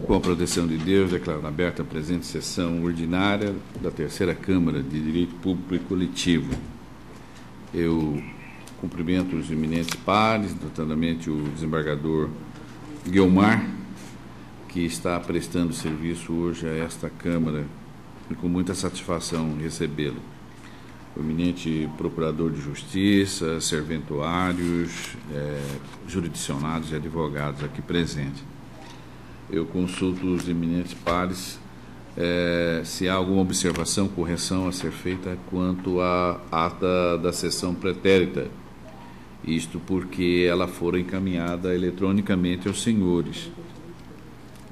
Com a proteção de Deus, declaro aberta a presente sessão ordinária da Terceira Câmara de Direito Público e Coletivo. Eu cumprimento os eminentes pares, notadamente o desembargador Guiomar, que está prestando serviço hoje a esta Câmara e com muita satisfação recebê-lo. O eminente procurador de justiça, serventuários, jurisdicionados e advogados aqui presentes. Eu consulto os eminentes pares se há alguma observação, correção a ser feita quanto à ata da sessão pretérita. Isto porque ela fora encaminhada eletronicamente aos senhores.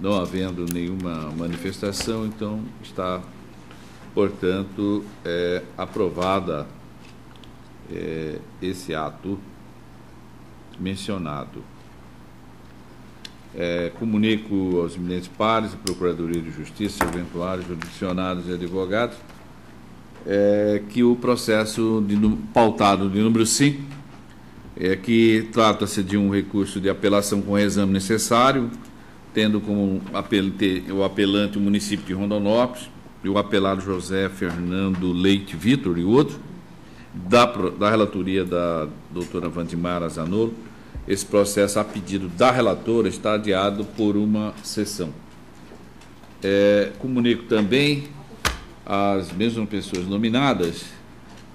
Não havendo nenhuma manifestação, então está, portanto, aprovada esse ato mencionado. Comunico aos eminentes pares, a Procuradoria de Justiça, serventuários, jurisdicionados e advogados, que o processo pautado de número 5, que trata-se de um recurso de apelação com o exame necessário, tendo como o apelante o município de Rondonópolis, e o apelado José Fernando Leite Vitor e outro, da relatoria da doutora Wandimara Zanolo. Esse processo, a pedido da relatora, está adiado por uma sessão. Comunico também às mesmas pessoas nominadas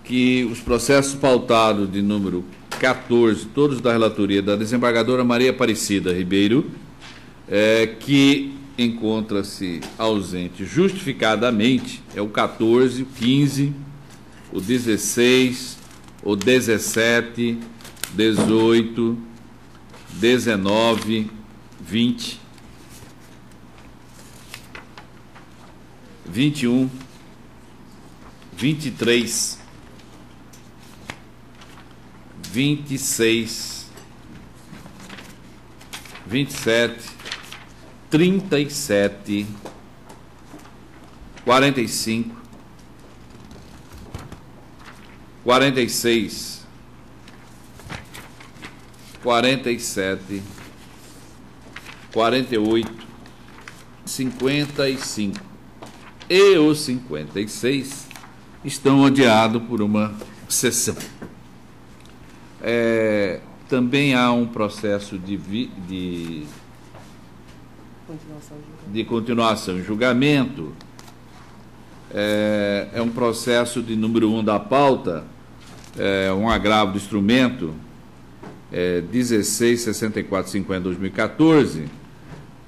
que os processos pautados de número 14, todos da relatoria da desembargadora Maria Aparecida Ribeiro, que encontra-se ausente justificadamente, é o 14, o 15, o 16, o 17, 18, 19, 20, 21, 23, 26, 27, 37, 45, 46, 47, 48, 55 e os 56 estão adiados por uma sessão. Também há um processo de continuação em julgamento. É um processo de número 1 da pauta, um agravo do instrumento 166450/2014,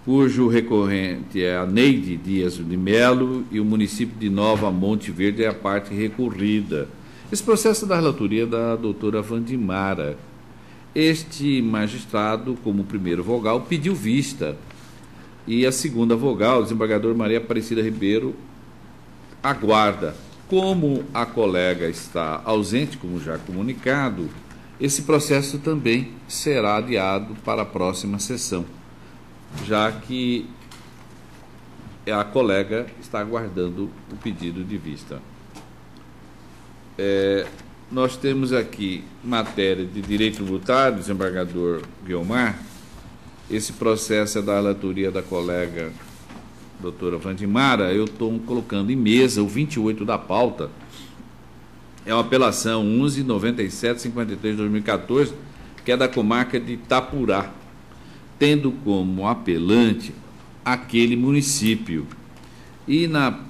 cujo recorrente é a Neide Dias de Melo e o município de Nova Monte Verde é a parte recorrida. Esse processo é da relatoria da doutora Wandimara. Este magistrado, como primeiro vogal, pediu vista, e a segunda vogal, o desembargador Maria Aparecida Ribeiro, aguarda. Como a colega está ausente, como já comunicado, esse processo também será adiado para a próxima sessão, já que a colega está aguardando o pedido de vista. Nós temos aqui matéria de direito tributário, desembargador Guiomar. Esse processo é da relatoria da colega doutora Wandimara. Eu estou colocando em mesa o 28 da pauta. É uma apelação 119753/2014, que é da comarca de Itapurá, tendo como apelante aquele município. E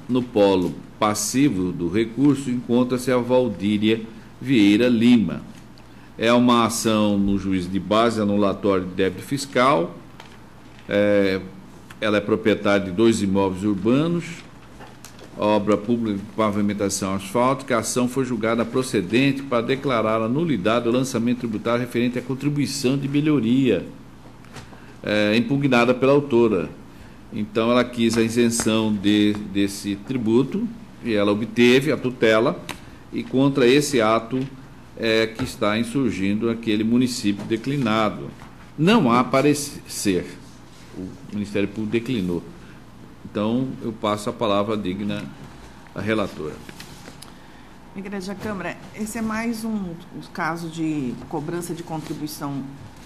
no polo passivo do recurso encontra-se a Valdíria Vieira Lima. É uma ação no juízo de base anulatório de débito fiscal. Ela é proprietária de 2 imóveis urbanos, obra pública de pavimentação asfáltica. A ação foi julgada procedente para declarar a nulidade do lançamento tributário referente à contribuição de melhoria, impugnada pela autora. Então, ela quis a isenção desse tributo, e ela obteve a tutela, e contra esse ato que está insurgindo aquele município declinado. Não há parecer, o Ministério Público declinou. Então, eu passo a palavra digna à relatora. Igreja Câmara, esse é mais um caso de cobrança de contribuição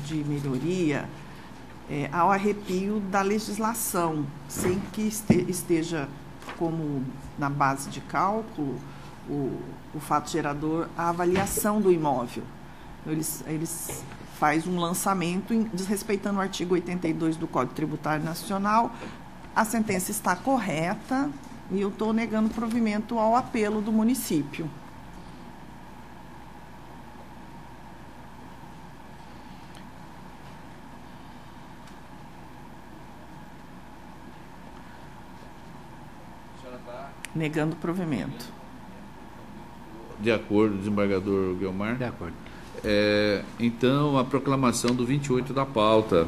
de melhoria ao arrepio da legislação, sem que esteja como na base de cálculo o fato gerador, a avaliação do imóvel. Eles fazem um lançamento desrespeitando o artigo 82 do Código Tributário Nacional. A sentença está correta e eu estou negando provimento ao apelo do município. Negando provimento. De acordo, desembargador Guiomar? De acordo. Então, a proclamação do 28 da pauta.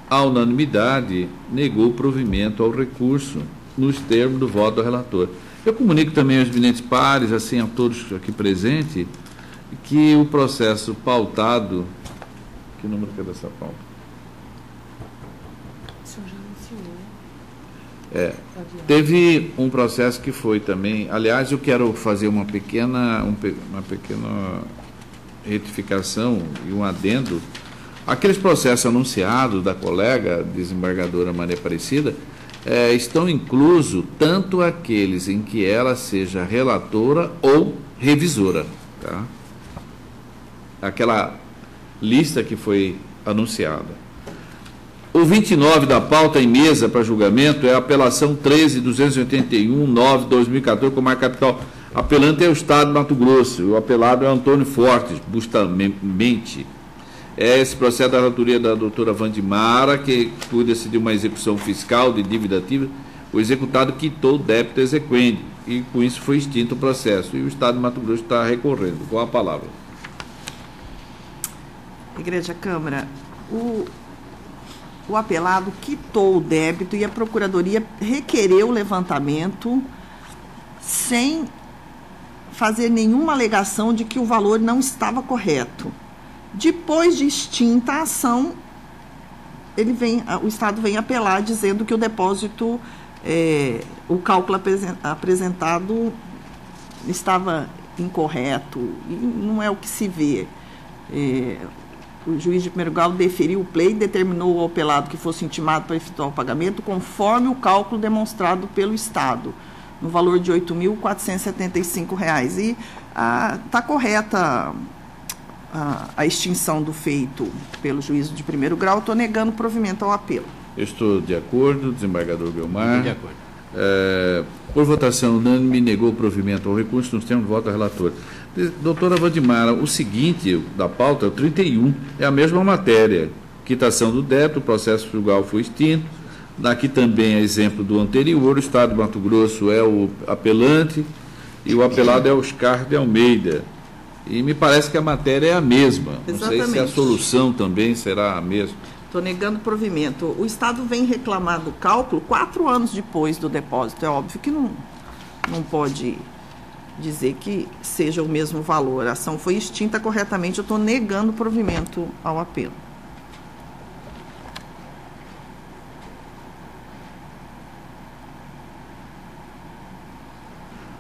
A unanimidade negou provimento ao recurso nos termos do voto do relator. Eu comunico também aos eminentes pares, assim a todos aqui presentes, que o processo pautado... Que número que é dessa pauta? O senhor já iniciou. Teve um processo que foi também... Aliás, eu quero fazer uma pequena retificação e um adendo. Aqueles processos anunciados da colega desembargadora Maria Aparecida estão inclusos tanto aqueles em que ela seja relatora ou revisora. Tá? Aquela lista que foi anunciada. O 29 da pauta em mesa para julgamento é a apelação 13.281/9/2014, com marca capital. Apelante é o Estado de Mato Grosso, o apelado é Antônio Fortes Bustamante. Esse processo da relatoria da doutora Vandimara, que cuida-se de uma execução fiscal de dívida ativa, o executado quitou o débito exequende, e com isso foi extinto o processo, e o Estado de Mato Grosso está recorrendo. Com a palavra. Igreja Câmara, o apelado quitou o débito e a Procuradoria requereu o levantamento sem fazer nenhuma alegação de que o valor não estava correto. Depois de extinta a ação, o Estado vem apelar dizendo que o depósito, o cálculo apresentado estava incorreto, e não é o que se vê. O juiz de primeiro grau deferiu o pleito e determinou ao apelado que fosse intimado para efetuar o pagamento conforme o cálculo demonstrado pelo Estado, no valor de R$ 8.475. E está correta a extinção do feito pelo juízo de primeiro grau. Estou negando provimento ao apelo. Eu estou de acordo, desembargador Guiomar. De acordo. Por votação unânime, negou o provimento ao recurso nos termos do voto do relator. Doutora Vandimara, o seguinte da pauta, o 31, é a mesma matéria. Quitação do débito, o processo julgal foi extinto. Daqui também é exemplo do anterior, o Estado de Mato Grosso é o apelante e o apelado é Oscar de Almeida. E me parece que a matéria é a mesma. Exatamente. Não sei se a solução também será a mesma. Estou negando provimento. O Estado vem reclamar do cálculo 4 anos depois do depósito. É óbvio que não pode dizer que seja o mesmo valor. A ação foi extinta corretamente. Eu estou negando provimento ao apelo.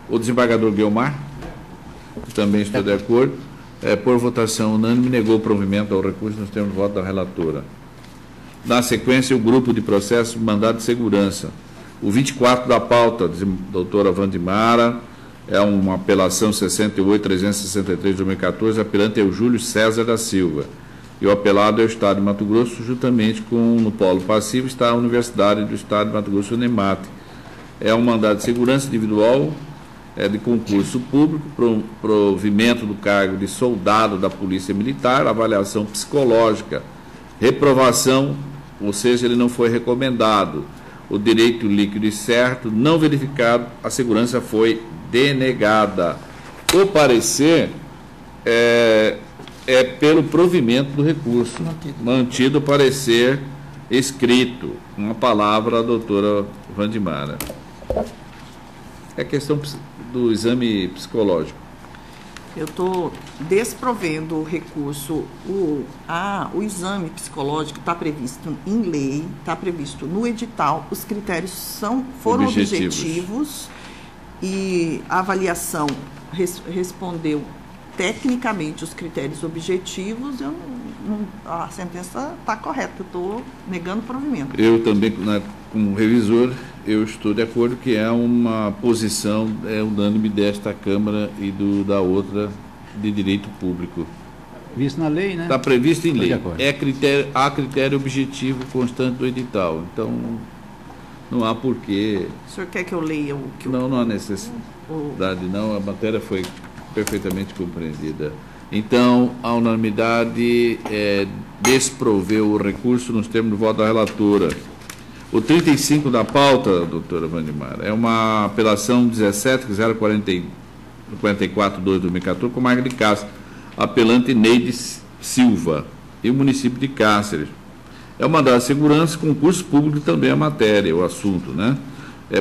O desembargador Guiomar? Também estou de acordo. Por votação unânime, negou o provimento ao recurso nos termos do voto da relatora. Na sequência, o grupo de processo mandado de segurança. O 24 da pauta, doutora Vandimara, é uma apelação 68.363 de 2014, apelante é o Júlio César da Silva. E o apelado é o Estado de Mato Grosso, juntamente com, no polo passivo, está a Universidade do Estado de Mato Grosso, Unemate. É um mandado de segurança individual, de concurso público, provimento do cargo de soldado da Polícia Militar, avaliação psicológica, reprovação, ou seja, ele não foi recomendado, o direito líquido e certo, não verificado, a segurança foi denegada. O parecer é pelo provimento do recurso, mantido o parecer escrito. Uma palavra, a doutora Vandimara. É questão do exame psicológico. Eu estou desprovendo o recurso. O exame psicológico está previsto em lei, está previsto no edital, os critérios foram objetivos e a avaliação respondeu tecnicamente os critérios objetivos, a sentença está correta, eu estou negando o provimento. Eu também, como revisor, eu estou de acordo que é uma posição unânime desta Câmara e da outra de direito público. Visto na lei, né? Está previsto em lei. Há critério objetivo constante do edital. Então, não há porquê. O senhor quer que eu leia o que não há necessidade, não. A matéria foi perfeitamente compreendida. Então, a unanimidade desproveu o recurso nos termos do voto da relatora. O 35 da pauta, doutora Wandimar, é uma apelação 17.044/2014 com marca de Cáceres, apelante Neide Silva, e o município de Cáceres. É o mandado de segurança, concurso público também a matéria, o assunto, né?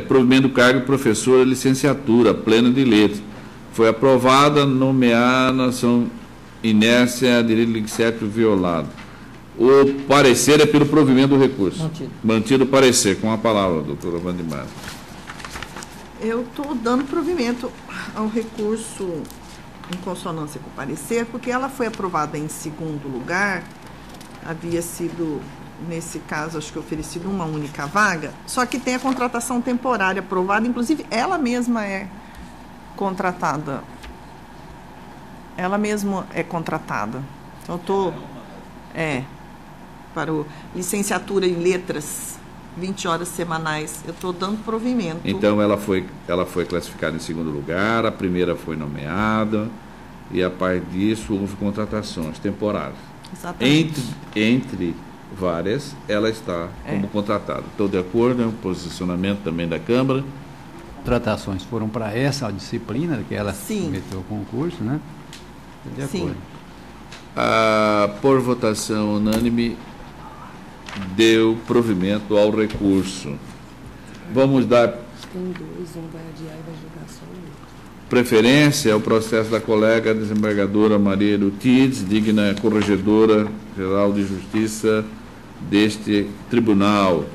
Provimento do cargo de professora licenciatura plena de letras. Foi aprovada, nomeada, ação inércia, direito licenciado violado. O parecer é pelo provimento do recurso. Mantido o parecer. Com a palavra, doutora Wandimar. Eu estou dando provimento ao recurso em consonância com o parecer, porque ela foi aprovada em segundo lugar, havia sido, nesse caso, acho que oferecido uma única vaga, só que tem a contratação temporária aprovada, inclusive ela mesma é contratada. Ela mesma é contratada. Então, eu estou... para o licenciatura em letras, 20 horas semanais, eu estou dando provimento. Então, ela foi classificada em segundo lugar, a primeira foi nomeada, e a partir disso houve contratações temporárias. Exatamente. Entre várias, ela está como contratada. Estou de acordo, é um posicionamento também da Câmara. Contratações foram para essa disciplina que ela meteu o concurso, né? De acordo. Por votação unânime, deu provimento ao recurso. Vamos dar tem dois, um vai adiar e vai julgar só um. preferência ao processo da colega desembargadora Maria Lutides, digna corregedora geral de justiça deste tribunal.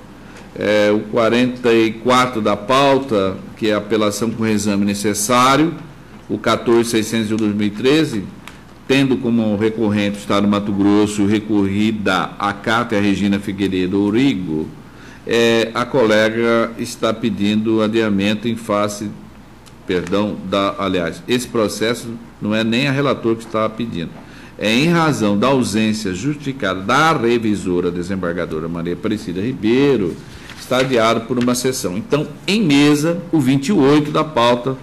O 44 da pauta, que é a apelação com reexame necessário, o 14.601 de 2013, tendo como recorrente o Estado do Mato Grosso recorrida a Cátia Regina Figueiredo Ourigo, a colega está pedindo adiamento em face, aliás, esse processo não é nem a relatora que está pedindo, é em razão da ausência justificada da revisora desembargadora Maria Aparecida Ribeiro, está adiado por uma sessão. Então, em mesa, o 28 da pauta,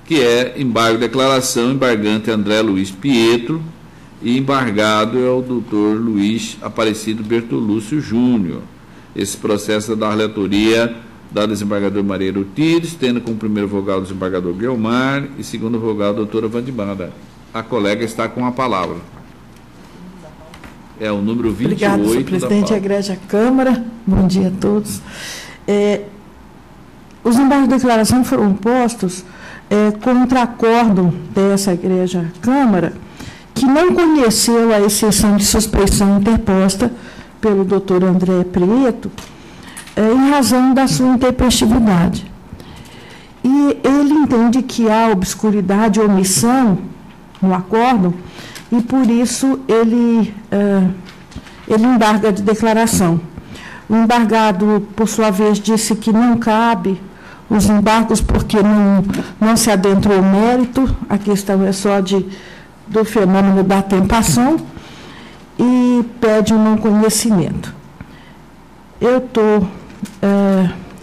que é embargo de declaração, embargante André Luiz Pietro, e embargado é o doutor Luiz Aparecido Bertolúcio Júnior. Esse processo é da relatoria da desembargadora Maria Lutides, tendo como primeiro vogal o desembargador Guilmar e segundo vogal a doutora Wandimar. A colega está com a palavra. É o número 28. Obrigada, senhor presidente, egrégia Câmara. Bom dia a todos. Os embargos de declaração foram postos contra acórdão dessa egrégia Câmara, que não conheceu a exceção de suspeição interposta pelo doutor André Prieto, em razão da sua intempestividade. E ele entende que há obscuridade ou omissão no acórdão, e por isso ele embarga de declaração. O embargado, por sua vez, disse que não cabe os embargos porque não se adentrou o mérito, a questão é só do fenômeno da atempação, e pede um não conhecimento. Eu estou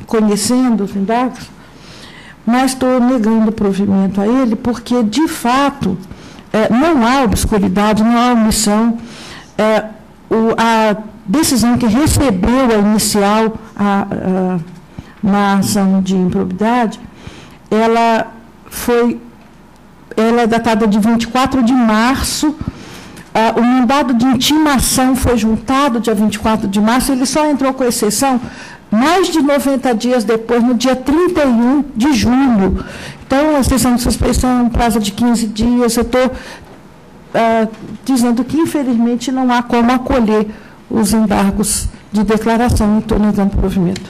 conhecendo os embargos, mas estou negando o provimento a ele, porque, de fato, não há obscuridade, não há omissão. A decisão que recebeu a inicial na ação de improbidade, ela é datada de 24 de março. O mandado de intimação foi juntado dia 24 de março, ele só entrou com exceção mais de 90 dias depois, no dia 31 de julho. Então, a exceção de suspeição é um prazo de 15 dias. Eu estou dizendo que, infelizmente, não há como acolher os embargos de declaração. Estou negando o provimento.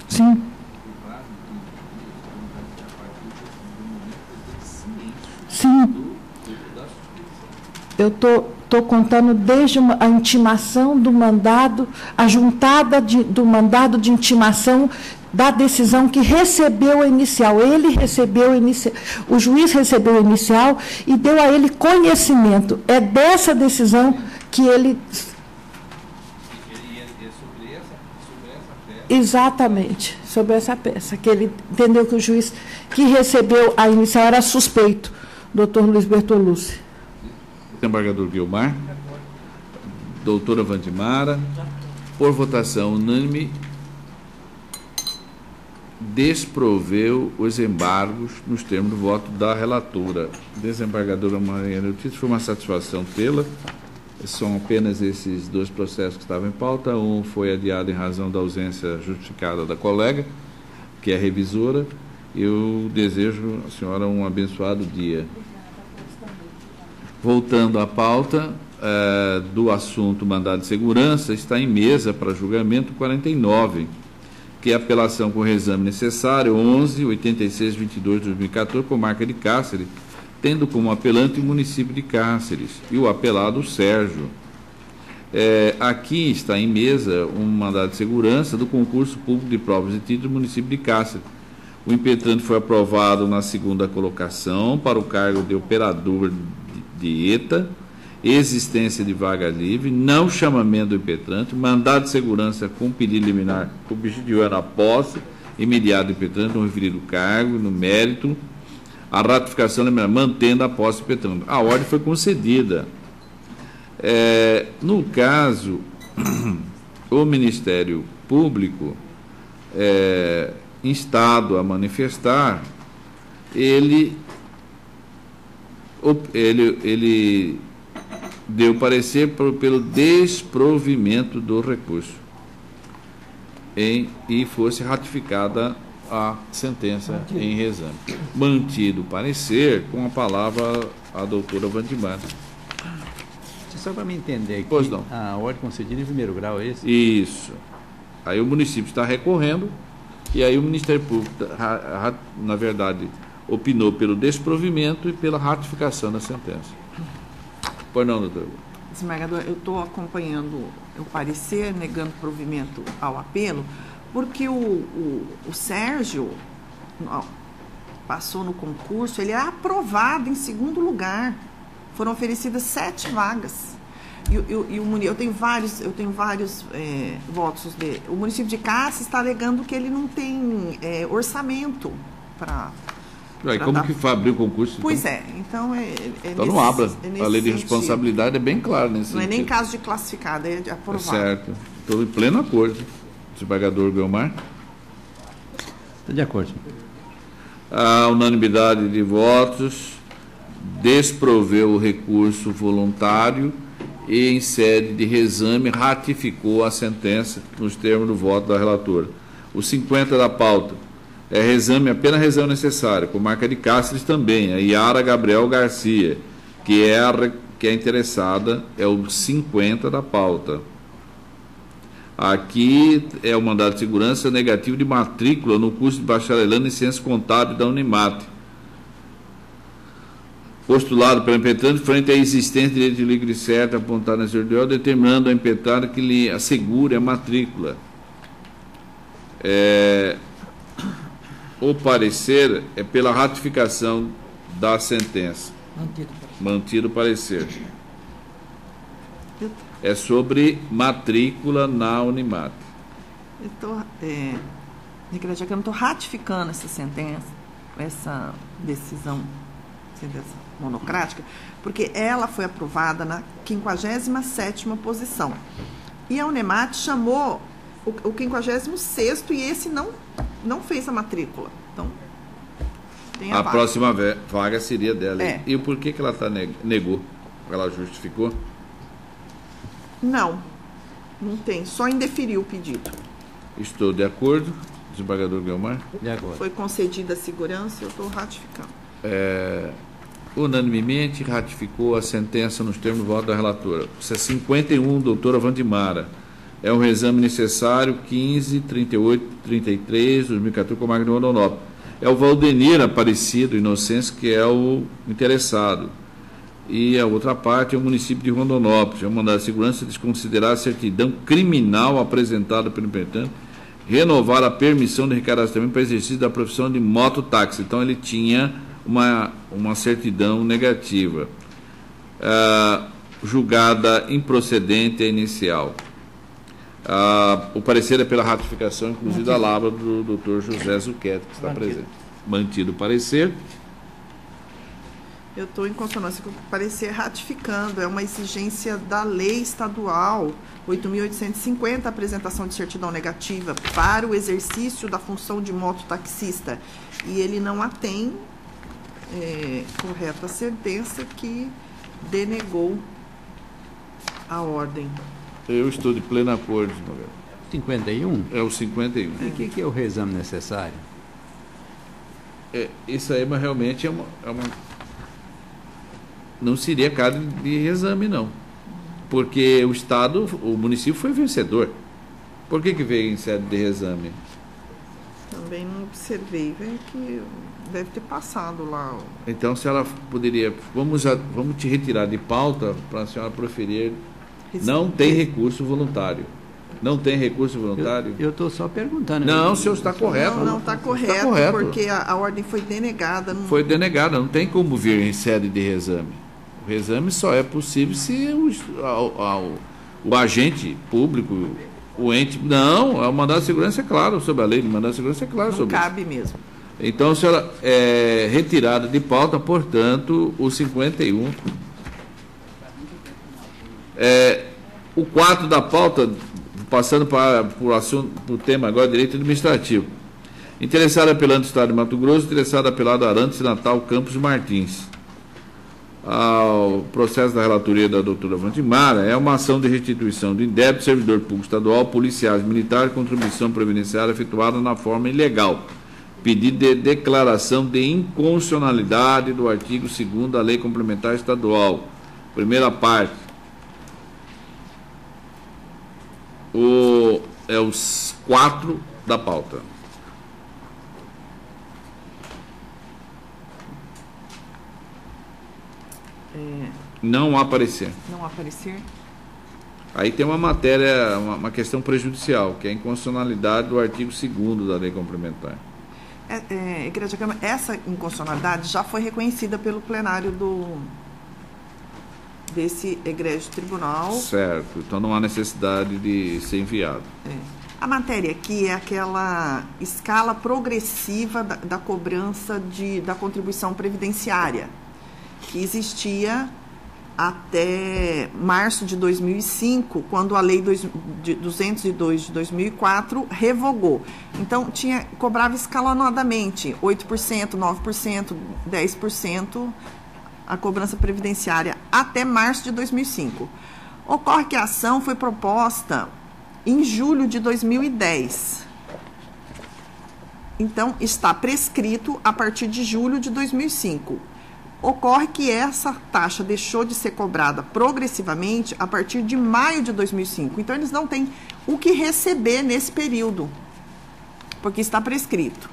Sim. Sim. Eu estou contando desde a intimação do mandado, a juntada do mandado de intimação da decisão que recebeu a inicial. Ele recebeu a inicial, o juiz recebeu a inicial e deu a ele conhecimento. É dessa decisão que ele... sobre essa peça? Exatamente, sobre essa peça, que ele entendeu que o juiz que recebeu a inicial era suspeito, doutor Luiz Bertolucci. Desembargador Guilmar, doutora Wandimara, por votação unânime, desproveu os embargos nos termos do voto da relatora. Desembargadora Mariana Ortiz, foi uma satisfação tê-la. São apenas esses dois processos que estavam em pauta. Um foi adiado em razão da ausência justificada da colega, que é revisora. Eu desejo à senhora um abençoado dia. Voltando à pauta do assunto mandado de segurança, está em mesa para julgamento 49, que é a apelação com o reexame necessário 11.8622/2014, com marca de Cáceres, tendo como apelante o município de Cáceres e o apelado o Sérgio. Aqui está em mesa um mandado de segurança do concurso público de provas de título do município de Cáceres. O impetrante foi aprovado na segunda colocação para o cargo de operador de ETA, existência de vaga livre, não chamamento do impetrante, mandado de segurança com pedido liminar objetivando a posse imediata do impetrante no referido cargo, no mérito, a ratificação liminar, mantendo a posse do impetrante. A ordem foi concedida. No caso, o Ministério Público, instado a manifestar, ele deu parecer pelo desprovimento do recurso e fosse ratificada a sentença em reexame. Mantido o parecer, com a palavra a doutora Wandimara. Só para me entender aqui, pois não. A ordem concedida em primeiro grau é esse? Isso. Aí o município está recorrendo e aí o Ministério Público, na verdade, opinou pelo desprovimento e pela ratificação da sentença. Pois não, doutor? Desembargador, eu estou acompanhando o parecer, negando provimento ao apelo, porque o Sérgio passou no concurso, ele é aprovado em segundo lugar. Foram oferecidas 7 vagas. Eu tenho vários votos dele. O município de Cáceres está alegando que ele não tem orçamento para... Como que abriu o concurso? Pois então então não abra. A lei de responsabilidade é bem clara nesse sentido. Não é nem caso de classificado, é de aprovado. Certo. Estou em pleno acordo. Desembargador Guilmar? Estou de acordo. A unanimidade de votos desproveu o recurso voluntário e, em sede de reexame, ratificou a sentença nos termos do voto da relatora. Os 50 da pauta. Apenas reexame necessário, com marca de Cáceres também, a Yara Gabriel Garcia, que é a interessada, é o 50 da pauta. Aqui é o mandado de segurança negativo de matrícula no curso de bacharelando em ciências contábeis da Unimate, postulado pelo impetrante frente à existência de direito de livre certo apontado na CRDO, determinando ao impetrante que lhe assegure a matrícula. O parecer é pela ratificação da sentença. Mantido o parecer. É sobre matrícula na Unimate. Eu estou ratificando essa sentença, essa decisão monocrática, porque ela foi aprovada na 57ª posição. E a Unimate chamou o 56º e esse não fez a matrícula. Então, tem a próxima vaga seria dela. E por que ela negou? Ela justificou? Não tem. Só indeferiu o pedido. Estou de acordo. Desembargador Guilmar? De acordo. Foi concedida a segurança, eu estou ratificando. Unanimemente ratificou a sentença nos termos do voto da relatora. Isso é 51, doutora Wandimara. É um reexame necessário 15, 38, 33, 2014, com marca de Rondonópolis. é o Valdenir Aparecido Inocêncio, que é o interessado. E a outra parte é o município de Rondonópolis. É o mandado de segurança desconsiderar a certidão criminal apresentada pelo impetente, renovar a permissão de recadastramento para exercício da profissão de mototáxi. Então, ele tinha uma certidão negativa. Julgada improcedente a inicial. O parecer é pela ratificação, inclusive, da lavra do doutor José Zucchetto, que está presente. Mantido o parecer. Eu estou em consonância com o parecer ratificando. É uma exigência da lei estadual 8.850, a apresentação de certidão negativa para o exercício da função de mototaxista. E ele não a tem, correta a sentença que denegou a ordem. Eu estou de pleno acordo, 51? É o 51. E o que é o reexame necessário? Isso aí, mas realmente é uma... Não seria caso de reexame, não. Porque o município foi vencedor. Por que veio em sede de reexame? Também não observei, que deve ter passado lá. Então, se ela poderia... Vamos te retirar de pauta para a senhora proferir. Não tem recurso voluntário. Não tem recurso voluntário? Eu estou só perguntando. Não, o senhor está correto. Não está correto, porque a ordem foi denegada. Não... Foi denegada, não tem como vir em sede de reexame. O reexame só é possível se o agente público, o ente... Não, o mandado de segurança é claro sobre a lei, o mandado de segurança é claro sobre isso. Não cabe mesmo. Então, a senhora é retirada de pauta, portanto, o 51... o 4 da pauta, passando para o tema agora, direito administrativo. Interessado apelante do Estado de Mato Grosso, interessado apelado Arantes Natal Campos Martins. Ao processo da relatoria da doutora Vantimara, é uma ação de restituição de indébito, servidor público estadual, policiais, militares, contribuição previdenciária efetuada na forma ilegal. Pedido de declaração de inconstitucionalidade do artigo 2º da Lei Complementar Estadual. Primeira parte. Os 4 da pauta. Não aparecer. Não aparecer? Aí tem uma matéria, uma questão prejudicial, que é a inconstitucionalidade do artigo 2º da Lei Complementar. Igreja Câmara, essa inconstitucionalidade já foi reconhecida pelo plenário desse egrégio tribunal. Certo, então não há necessidade de ser enviado. A matéria aqui é aquela escala progressiva da cobrança da contribuição previdenciária, que existia até março de 2005, quando a Lei 202 de 2004 revogou. Então, cobrava escalonadamente, 8%, 9%, 10%, a cobrança previdenciária até março de 2005. Ocorre que a ação foi proposta em julho de 2010. Então, está prescrito a partir de julho de 2005. Ocorre que essa taxa deixou de ser cobrada progressivamente a partir de maio de 2005. Então, eles não têm o que receber nesse período, porque está prescrito.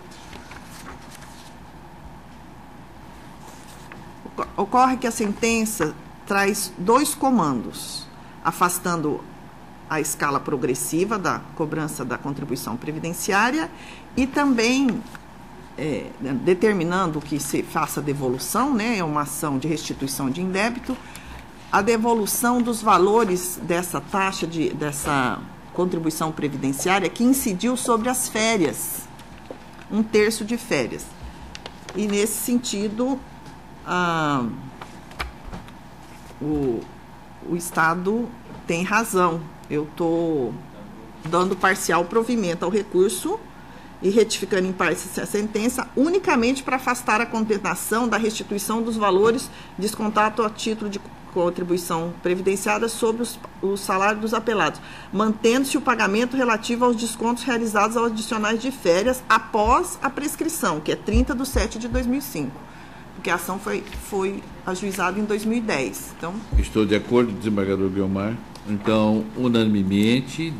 Ocorre que a sentença traz 2 comandos, afastando a escala progressiva da cobrança da contribuição previdenciária e também determinando que se faça devolução, né, uma ação de restituição de indébito, a devolução dos valores dessa taxa, dessa contribuição previdenciária que incidiu sobre as férias, 1/3 de férias. E nesse sentido, o Estado tem razão. Eu estou dando parcial provimento ao recurso e retificando em parte a sentença unicamente para afastar a condenação da restituição dos valores descontados a título de contribuição previdenciária sobre o salário dos apelados, mantendo-se o pagamento relativo aos descontos realizados aos adicionais de férias após a prescrição, que é 30/7/2005, porque a ação foi ajuizada em 2010. Então, estou de acordo, desembargador Guiomar. Então, unanimemente,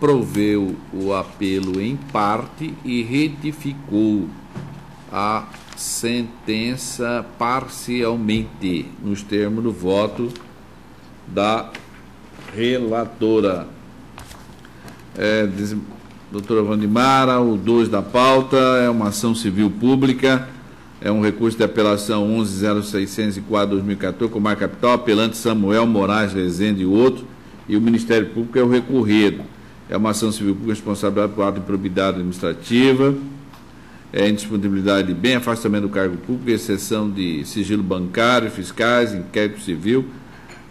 proveu o apelo em parte e retificou a sentença parcialmente, nos termos do voto da relatora. Doutora Wandimara, o 2 da pauta é uma ação civil pública, é um recurso de apelação 11.0604/2014, com marca capital, apelante Samuel Moraes Rezende e outro, e o Ministério Público é o recorrido. É uma ação civil pública responsável por ato de improbidade administrativa, indisponibilidade de bem, afastamento do cargo público, exceção de sigilo bancário, fiscais, inquérito civil.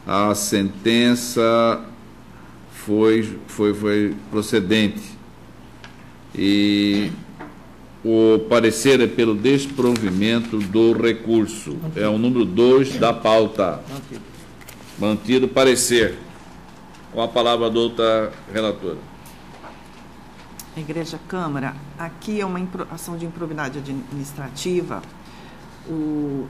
A sentença foi procedente. E o parecer é pelo desprovimento do recurso. É o número 2 da pauta. Mantido o parecer. Com a palavra a doutora relatora. Igreja Câmara, aqui é uma ação de improbidade administrativa. O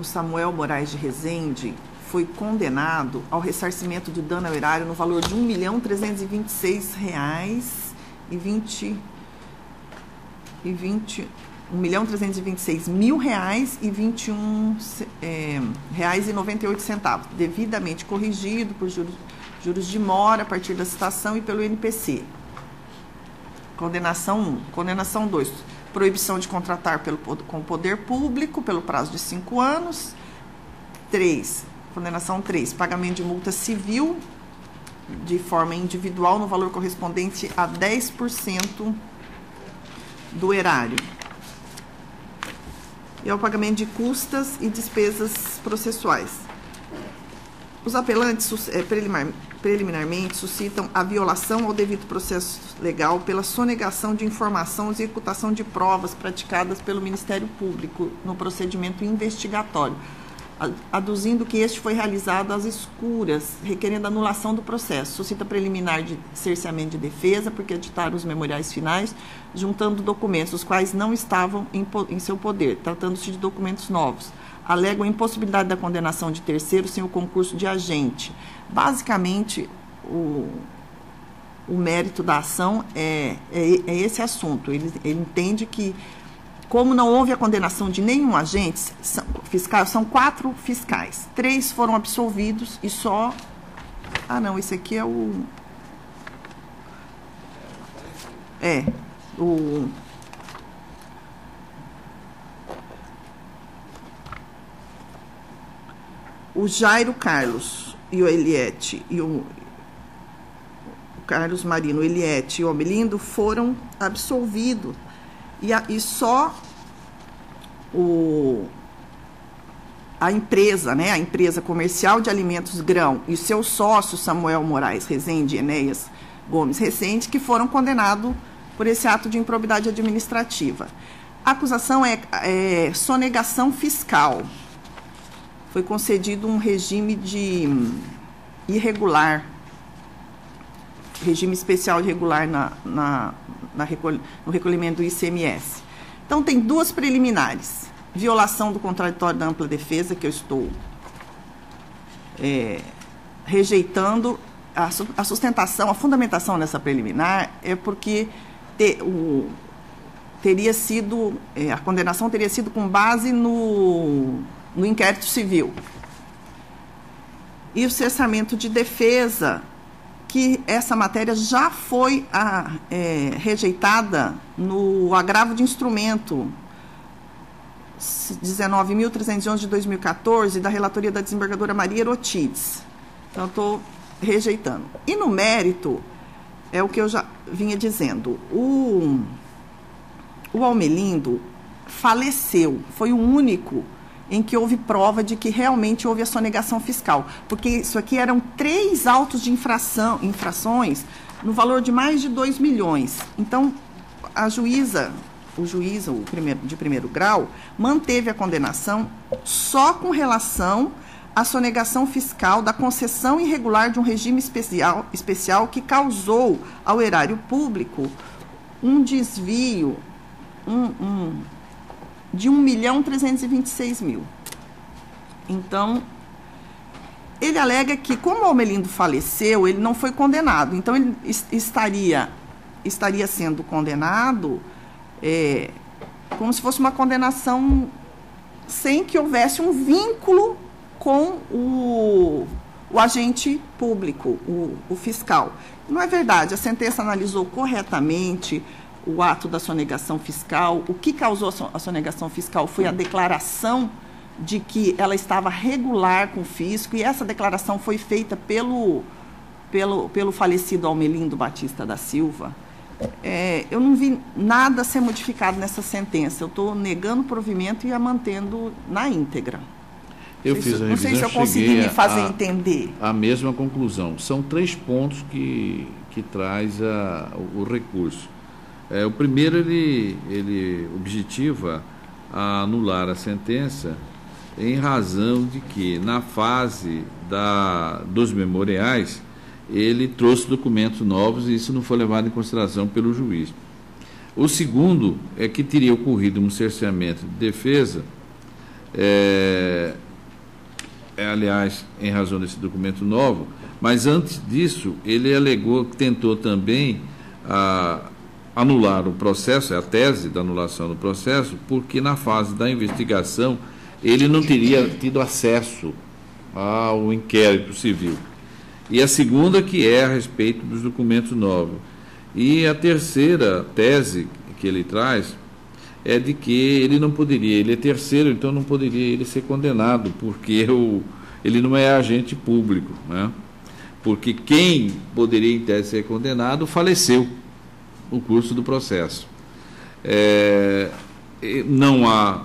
Samuel Moraes de Rezende foi condenado ao ressarcimento de dano ao erário no valor de R$1.326.021,98, devidamente corrigido por juros de mora a partir da citação e pelo INPC. Condenação 1. Condenação 2. Proibição de contratar com o poder público pelo prazo de 5 anos. 3. Condenação 3. Pagamento de multa civil de forma individual no valor correspondente a 10% do erário. E ao pagamento de custas e despesas processuais. Os apelantes preliminarmente suscitam a violação ao devido processo legal pela sonegação de informação e executação de provas praticadas pelo Ministério Público no procedimento investigatório, aduzindo que este foi realizado às escuras, requerendo anulação do processo. Suscita preliminar de cerceamento de defesa, porque editaram os memoriais finais, juntando documentos, os quais não estavam em seu poder, tratando-se de documentos novos. Alegam a impossibilidade da condenação de terceiro sem o concurso de agente. Basicamente, o mérito da ação é esse assunto. Ele entende que, como não houve a condenação de nenhum agente fiscal, são 4 fiscais. 3 foram absolvidos e só... Ah, não, esse aqui é o... O Jairo Carlos e o Eliette, e o Carlos Marino, o Eliette e o Omelindo foram absolvidos. E só a empresa, né, a empresa comercial de alimentos Grão e seu sócio Samuel Moraes Rezende e Enéas Gomes Rezende, que foram condenados por esse ato de improbidade administrativa. A acusação é sonegação fiscal. Foi concedido um regime de irregular, regime especial irregular no recolhimento do ICMS. Então, tem 2 preliminares. Violação do contraditório da ampla defesa, que eu estou rejeitando. A sustentação, a fundamentação dessa preliminar é porque a condenação teria sido com base no inquérito civil. E o cessamento de defesa, que essa matéria já foi rejeitada no agravo de instrumento 19.311 de 2014, da relatoria da desembargadora Maria Erotides. Então, eu estou rejeitando. E no mérito, é o que eu já vinha dizendo, o Almelindo faleceu, foi o único em que houve prova de que realmente houve a sonegação fiscal, porque isso aqui eram 3 autos de infrações no valor de mais de 2 milhões. Então, o juiz de primeiro grau, manteve a condenação só com relação à sonegação fiscal da concessão irregular de um regime especial que causou ao erário público um desvio de 1.326.000. Então, ele alega que, como o Almelindo faleceu, ele não foi condenado. Então, ele estaria sendo condenado como se fosse uma condenação sem que houvesse um vínculo com o agente público, o fiscal. Não é verdade, a sentença analisou corretamente o ato da sonegação fiscal. O que causou a sonegação fiscal foi a declaração de que ela estava regular com o fisco, e essa declaração foi feita pelo falecido Almelindo Batista da Silva. Eu não vi nada ser modificado nessa sentença. Eu estou negando o provimento e a mantendo na íntegra. Eu fiz a revisão, não sei se eu consegui me fazer entender. A mesma conclusão. São 3 pontos que traz o recurso. O primeiro, ele objetiva a anular a sentença em razão de que, na fase dos memoriais, ele trouxe documentos novos e isso não foi levado em consideração pelo juiz. O segundo é que teria ocorrido um cerceamento de defesa, aliás, em razão desse documento novo, mas antes disso, ele alegou que tentou também anular o processo, a tese da anulação do processo, porque na fase da investigação ele não teria tido acesso ao inquérito civil. E a segunda, que é a respeito dos documentos novos. E a terceira tese que ele traz é de que ele não poderia, ele é terceiro, então não poderia ele ser condenado, porque ele não é agente público, né? Porque quem poderia, em tese, ser condenado faleceu no curso do processo. Não há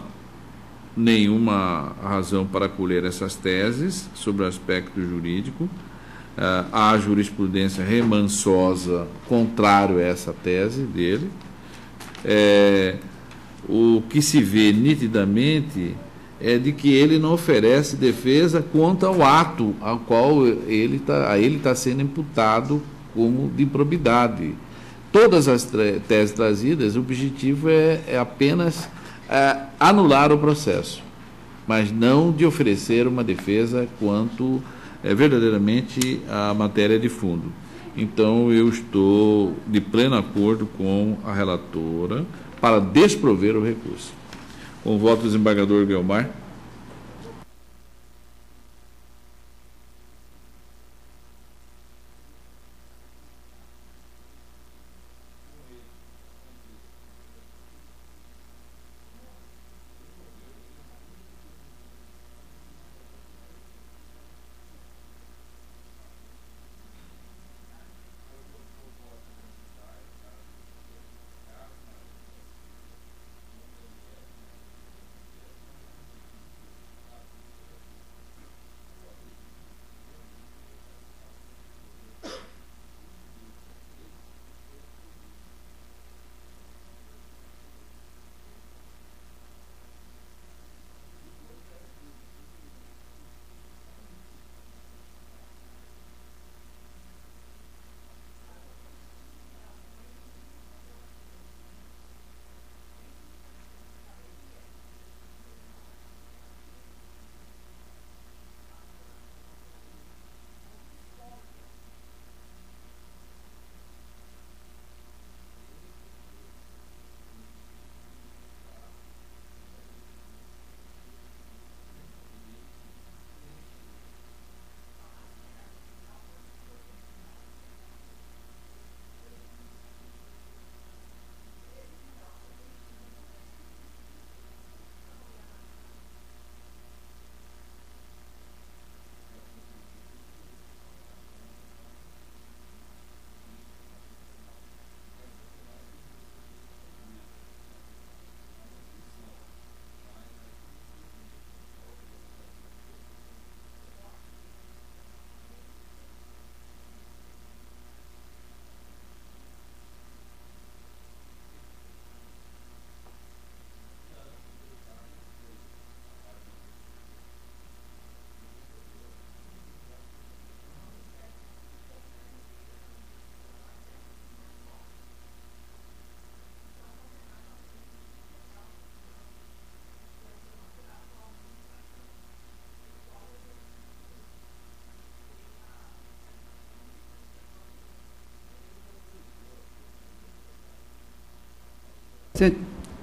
nenhuma razão para acolher essas teses sobre o aspecto jurídico. Há jurisprudência remansosa contrário a essa tese dele. O que se vê nitidamente é de que ele não oferece defesa quanto ao ato ao qual ele está sendo imputado como de improbidade. Todas as teses trazidas, o objetivo é apenas anular o processo, mas não de oferecer uma defesa quanto verdadeiramente a matéria de fundo. Então, eu estou de pleno acordo com a relatora para desprover o recurso. Com o voto do desembargador Guiomar.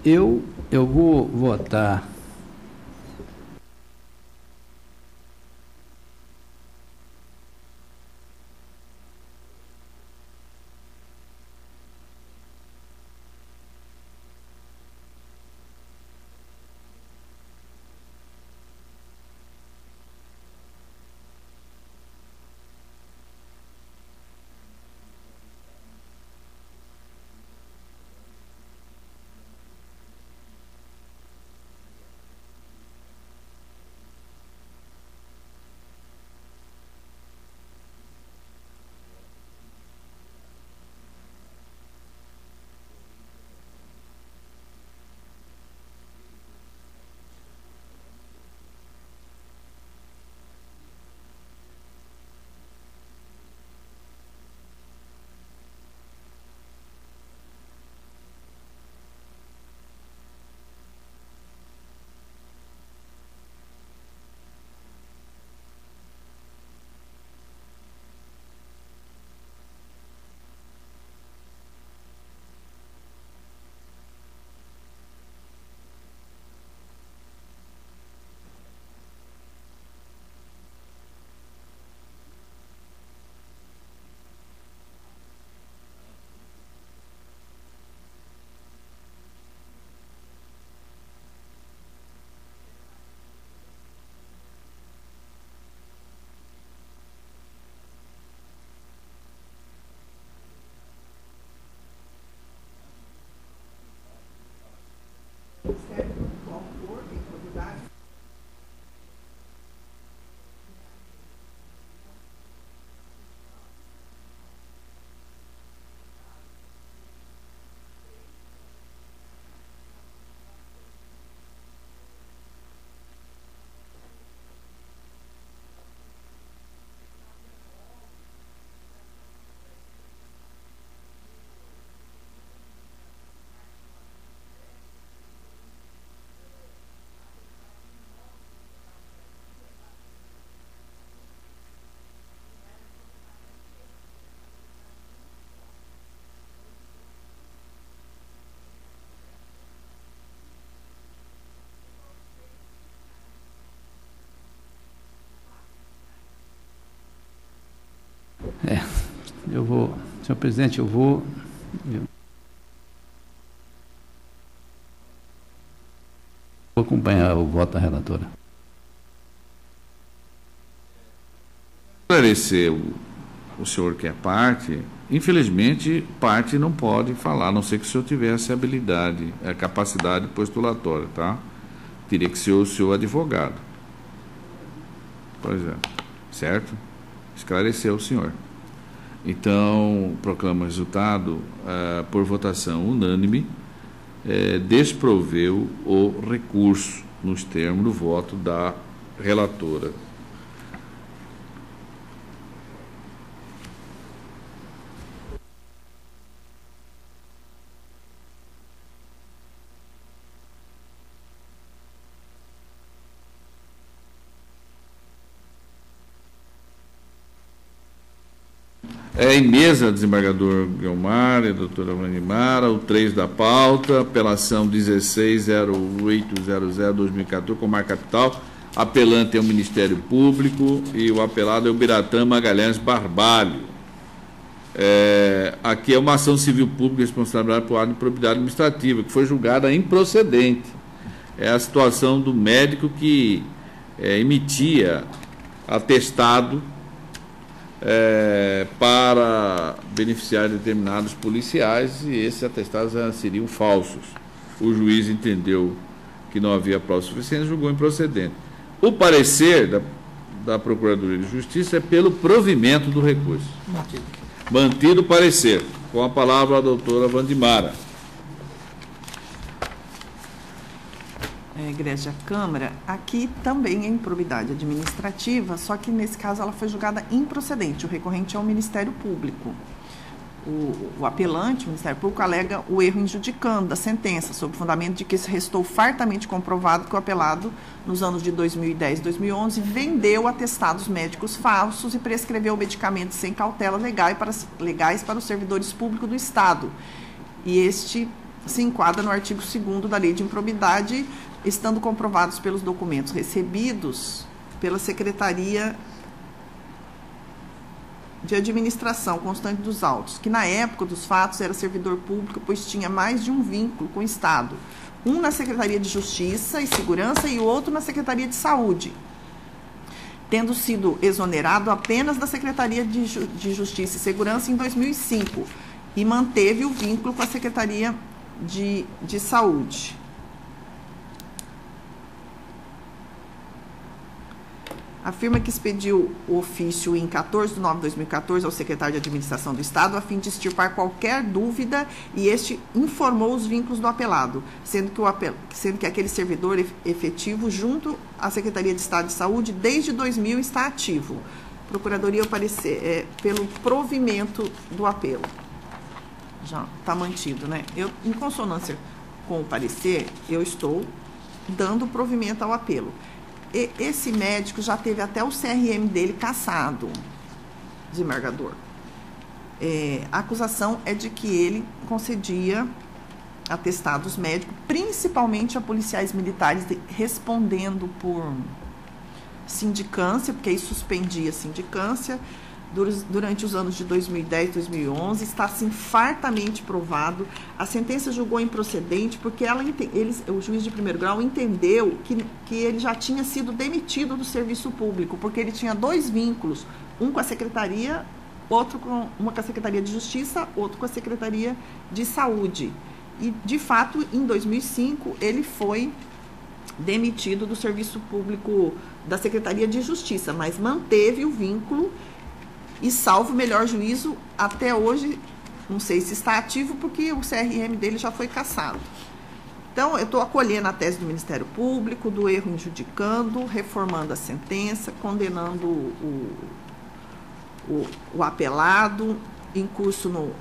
Eu eu vou votar. Eu vou, senhor presidente, eu vou acompanhar o voto da relatora. Esclarecer o senhor que é parte, infelizmente, parte não pode falar, a não ser que o senhor tivesse habilidade, capacidade postulatória, tá? Teria que ser o seu advogado. Pois é, certo? Esclareceu o senhor. Então, proclama o resultado por votação unânime, desproveu o recurso nos termos do voto da relatora. Em mesa, desembargador Guilmar e a doutora Vandimara, o 3 da pauta, apelação 160800-2014, Comar Capital, apelante é o Ministério Público e o apelado é o Biratã Magalhães Barbalho. Aqui é uma ação civil pública responsabilidade por ato de improbidade administrativa, que foi julgada improcedente. É a situação do médico que emitia atestado para beneficiar determinados policiais e esses atestados seriam falsos. O juiz entendeu que não havia prova suficiente e julgou improcedente. O parecer da Procuradoria de Justiça é pelo provimento do recurso. Mantido o parecer. Com a palavra a doutora Vandimara. Igreja Câmara, aqui também é improbidade administrativa, só que nesse caso ela foi julgada improcedente. O recorrente é o Ministério Público. O apelante, o Ministério Público, alega o erro injudicando da sentença, sob o fundamento de que se restou fartamente comprovado que o apelado, nos anos de 2010 e 2011, vendeu atestados médicos falsos e prescreveu medicamentos sem cautela legais para os servidores públicos do Estado. E este se enquadra no artigo 2º da Lei de Improbidade, estando comprovados pelos documentos recebidos pela Secretaria de Administração Constante dos Autos, que na época dos fatos era servidor público, pois tinha mais de um vínculo com o Estado, um na Secretaria de Justiça e Segurança e o outro na Secretaria de Saúde, tendo sido exonerado apenas da Secretaria de Justiça e Segurança em 2005, e manteve o vínculo com a Secretaria de Saúde. Afirma que expediu o ofício em 14 de novembro de 2014 ao secretário de Administração do Estado a fim de extirpar qualquer dúvida, e este informou os vínculos do apelado, sendo que aquele servidor efetivo junto à Secretaria de Estado de Saúde desde 2000 está ativo. Procuradoria parecer pelo provimento do apelo. Já está mantido, né? Em consonância com o parecer, eu estou dando provimento ao apelo. Esse médico já teve até o CRM dele cassado, desembargador. A acusação é de que ele concedia atestados médicos, principalmente a policiais militares, respondendo por sindicância, porque aí suspendia a sindicância. Durante os anos de 2010 e 2011, está assim fartamente provado. A sentença julgou improcedente porque o juiz de primeiro grau entendeu que ele já tinha sido demitido do serviço público, porque ele tinha 2 vínculos, um com a Secretaria, uma com a Secretaria de Justiça, outro com a Secretaria de Saúde. E, de fato, em 2005, ele foi demitido do serviço público da Secretaria de Justiça, mas manteve o vínculo. E, salvo o melhor juízo, até hoje, não sei se está ativo, porque o CRM dele já foi cassado. Então, eu estou acolhendo a tese do Ministério Público, do erro injudicando, reformando a sentença, condenando o apelado, em curso no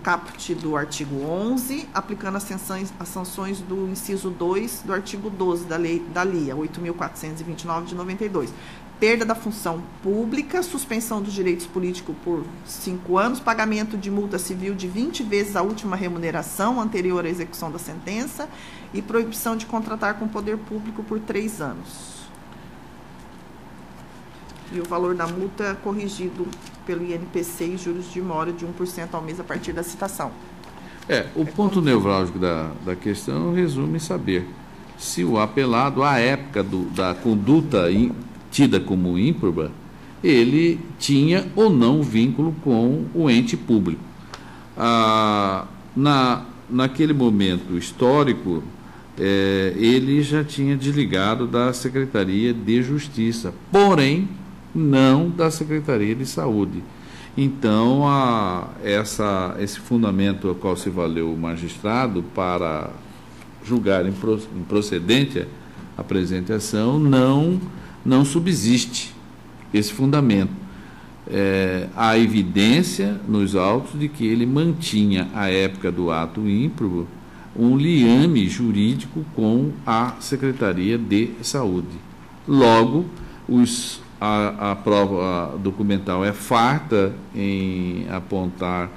caput do artigo 11, aplicando as sanções do inciso 2 do artigo 12 da LIA 8.429 de 92. Perda da função pública, suspensão dos direitos políticos por 5 anos, pagamento de multa civil de 20 vezes a última remuneração anterior à execução da sentença e proibição de contratar com o poder público por 3 anos. E o valor da multa corrigido pelo INPC e juros de mora de 1% ao mês a partir da citação. O ponto nevrálgico da questão resume em saber se o apelado, à época da conduta tida como ímproba, ele tinha ou não vínculo com o ente público. Naquele momento histórico, ele já tinha desligado da Secretaria de Justiça, porém, não da Secretaria de Saúde. Então, esse fundamento ao qual se valeu o magistrado para julgar improcedente a presente ação não subsiste esse fundamento. Há evidência nos autos de que ele mantinha, à época do ato ímprobo, um liame jurídico com a Secretaria de Saúde. Logo, a prova documental é farta em apontar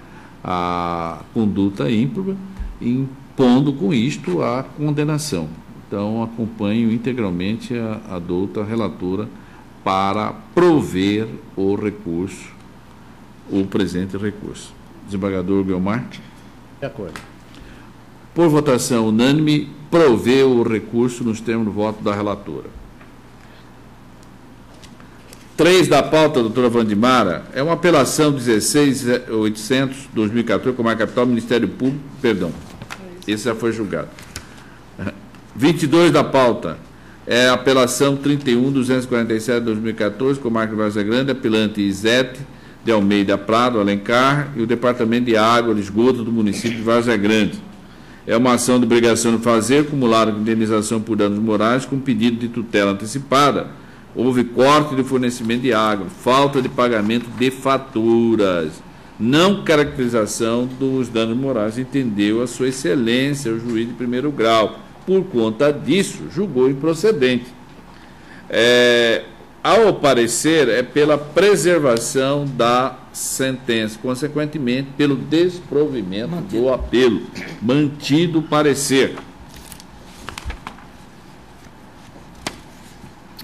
a conduta ímproba, impondo com isto a condenação. Então, acompanho integralmente a douta relatora para prover o recurso, o presente recurso. Desembargador Guiomar? De acordo. Por votação unânime, prover o recurso nos termos do voto da relatora. 3 da pauta, doutora Wandimara, é uma apelação 16.800/2014, Comar Capital, Ministério Público, perdão, esse já foi julgado. 22 da pauta é a apelação 31.247/2014, Comarca de Várzea Grande, apelante Isete de Almeida Prado, Alencar, e o Departamento de Água e Esgoto do município de Várzea Grande. É uma ação de obrigação de fazer, acumulada com indenização por danos morais, com pedido de tutela antecipada. Houve corte de fornecimento de água, falta de pagamento de faturas, não caracterização dos danos morais, entendeu a sua excelência, o juiz de primeiro grau. Por conta disso, julgou improcedente. ao parecer, é pela preservação da sentença, consequentemente, pelo desprovimento do apelo. Mantido o parecer.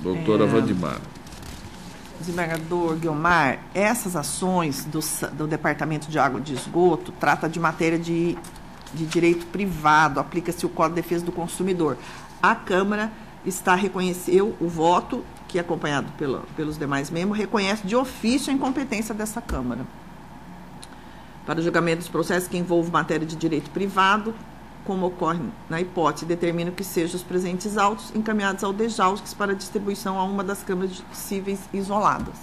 Doutora Wandimar. Desembargador Guiomar, essas ações do Departamento de Água e de Esgoto trata de matéria de direito privado, aplica-se o Código de Defesa do Consumidor. A Câmara reconheceu o voto, que é acompanhado pelos demais membros, reconhece de ofício a incompetência dessa Câmara para o julgamento dos processos que envolvem matéria de direito privado, como ocorre na hipótese, determina que sejam os presentes autos encaminhados ao DEJAUSCS para distribuição a uma das câmaras cíveis isoladas.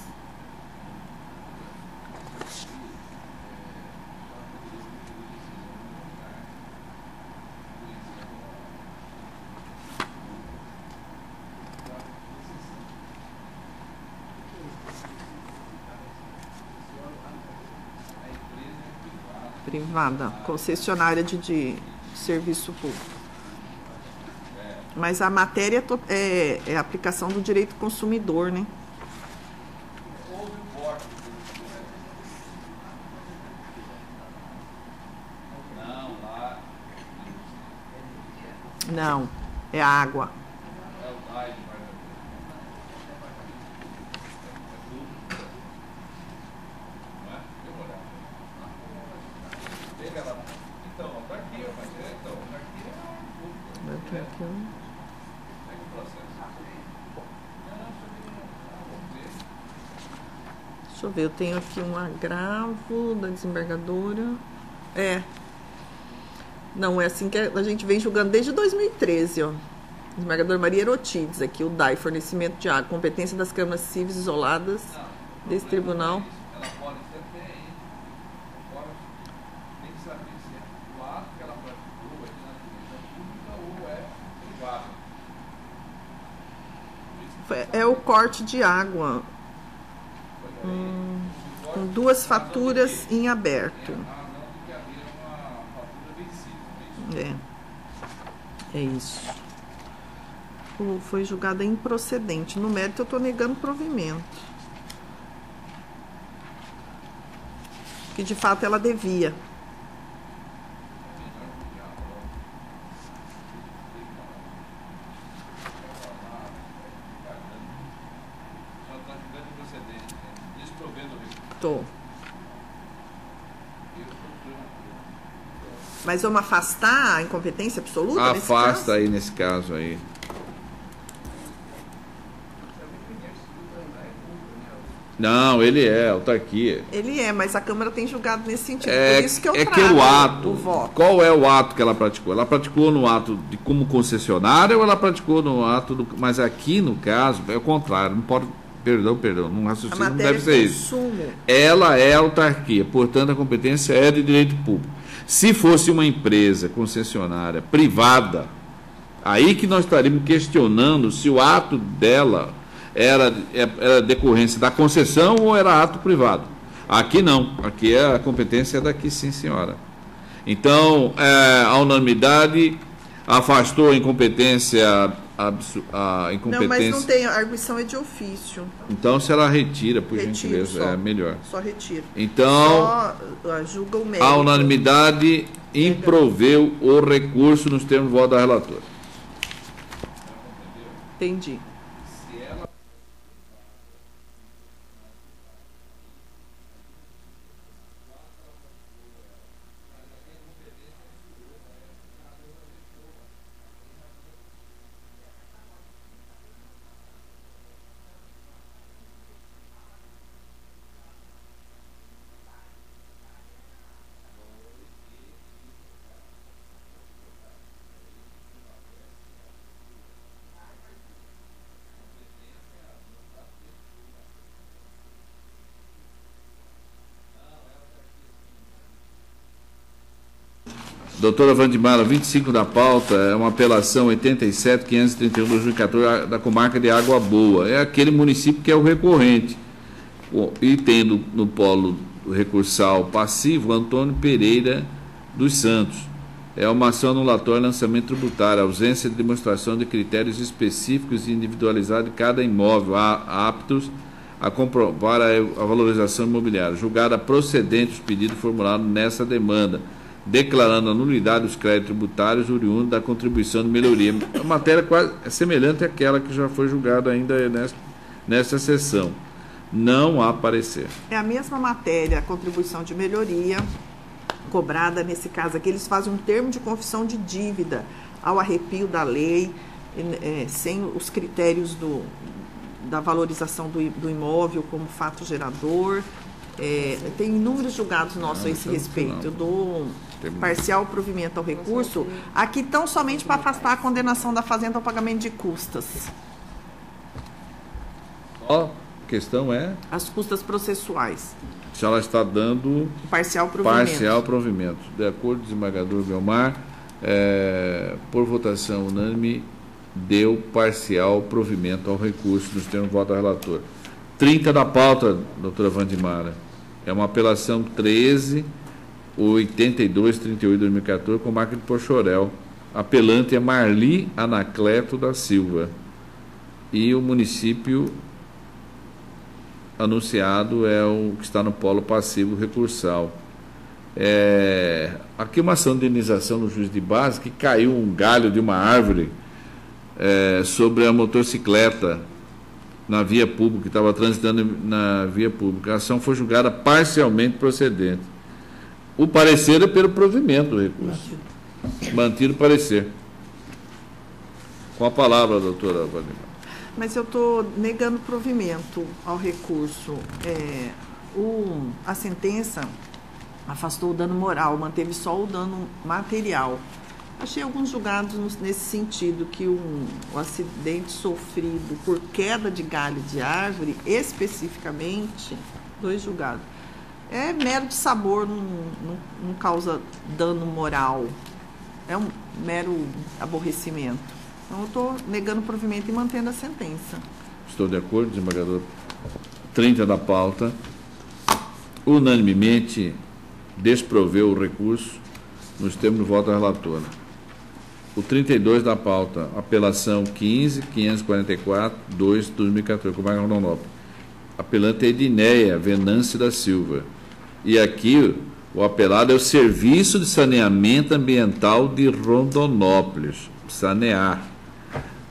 Privada, concessionária de serviço público. Mas a matéria é a aplicação do direito do consumidor, né? Não, é água. Deixa eu ver, eu tenho aqui um agravo da desembargadora. Não, é assim que a gente vem julgando desde 2013, ó. Desembargador Maria Erotides, aqui, o DAI, fornecimento de água, competência das câmaras cíveis isoladas desse tribunal. Ela pode ser tem que saber se o ato que ela praticou é na administração pública ou é privado. É o corte de água. Com 2 faturas em aberto. É isso. Foi julgada improcedente. No mérito, eu estou negando provimento. Que, de fato, ela devia. Estou. Mas vamos afastar a incompetência absoluta? Afasta aí nesse caso aí. Não, ele é autarquia. Ele é, mas a Câmara tem julgado nesse sentido. Por isso que eu trago que o ato, o voto. Qual é o ato que ela praticou? Ela praticou no ato de como concessionária ou ela praticou no ato do... Mas aqui, no caso, é o contrário. Não pode... Perdão, não raciocínio não deve ser isso. Ela é autarquia, portanto a competência é de direito público. Se fosse uma empresa concessionária privada, aí que nós estaríamos questionando se o ato dela era decorrência da concessão ou era ato privado. Aqui não, aqui a competência é daqui, sim, senhora. Então, a unanimidade afastou a incompetência. Não, mas não tem, a arguição é de ofício. Então, se ela retira, por gentileza, é melhor. Só retira. Então, só julga o mérito. A unanimidade improveu o recurso nos termos do voto da relatora. Entendi. Doutora Wandimar, 25 da pauta, é uma apelação 87.531/2014 da comarca de Água Boa. É aquele município que é o recorrente. E tendo no polo recursal passivo Antônio Pereira dos Santos. É uma ação anulatória, lançamento tributário, ausência de demonstração de critérios específicos e individualizados de cada imóvel, aptos a comprovar a valorização imobiliária. Julgada procedente os pedidos formulados nessa demanda, declarando a nulidade dos créditos tributários oriundos da contribuição de melhoria. A matéria quase é semelhante àquela que já foi julgada ainda nesta sessão. Não há parecer. É a mesma matéria, a contribuição de melhoria cobrada, nesse caso aqui, eles fazem um termo de confissão de dívida ao arrepio da lei, sem os critérios da valorização do imóvel como fato gerador. Tem inúmeros julgados nossos a esse respeito. Do parcial provimento ao recurso, aqui tão somente para afastar a condenação da fazenda ao pagamento de custas. A questão é? As custas processuais. Se ela está dando parcial provimento. De acordo com o desembargador Guiomar, por votação unânime, deu parcial provimento ao recurso nos termos de voto da relatora. 30 da pauta, doutora Wandimara, é uma apelação 13.8238/2014 com marca de Pochorel. Apelante é Marli Anacleto da Silva. E o município anunciado é o que está no polo passivo recursal. Aqui uma ação de indenização no juiz de base que caiu um galho de uma árvore sobre a motocicleta na via pública, que estava transitando na via pública. A ação foi julgada parcialmente procedente. O parecer é pelo provimento do recurso. Mantido o parecer. Com a palavra, doutora Wandimara. Mas eu estou negando provimento ao recurso. A sentença afastou o dano moral, manteve só o dano material. Achei alguns julgados nesse sentido, que o acidente sofrido por queda de galho de árvore, especificamente, 2 julgados, é mero de sabor, não causa dano moral, é um mero aborrecimento. Então, eu estou negando o provimento e mantendo a sentença. Estou de acordo, desembargador. 30 da pauta. Unanimemente desproveu o recurso nos termos do voto da relatora. O 32 da pauta, apelação 15.544/2014, com marca Rondonópolis. Apelante é Edineia Venâncio da Silva. E aqui o apelado é o Serviço de Saneamento Ambiental de Rondonópolis, Sanear.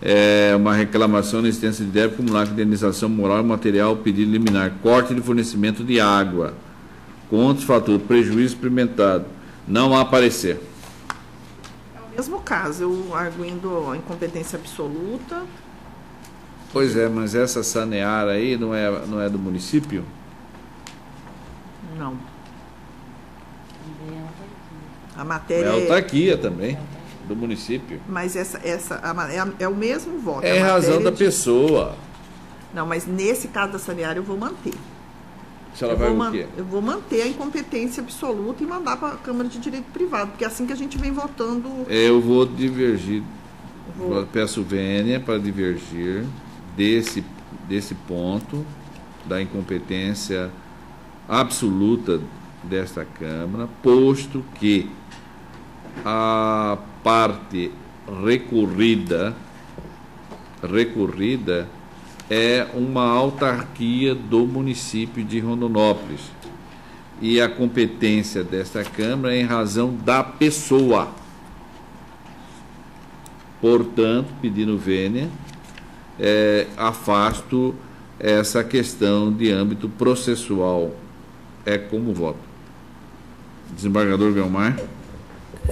É uma reclamação na existência de débito acumulado com indenização moral e material, pedido liminar, corte de fornecimento de água, contas, fatura, prejuízo experimentado. Não há parecer. É o mesmo caso, eu arguindo a incompetência absoluta. Pois é, mas essa Sanear aí não é do município? Não. A matéria é autarquia também, do município. Mas é o mesmo voto. É razão da pessoa. Não, mas nesse caso da Sanear eu vou manter. Se ela vai o quê? Eu vou manter a incompetência absoluta e mandar para a Câmara de Direito Privado, porque é assim que a gente vem votando. Eu vou divergir. Peço vênia para divergir desse ponto da incompetência absoluta desta Câmara, posto que a parte recorrida é uma autarquia do município de Rondonópolis e a competência desta Câmara é em razão da pessoa. Portanto, pedindo vênia, afasto essa questão de âmbito processual. É como voto. Desembargador Guiomar.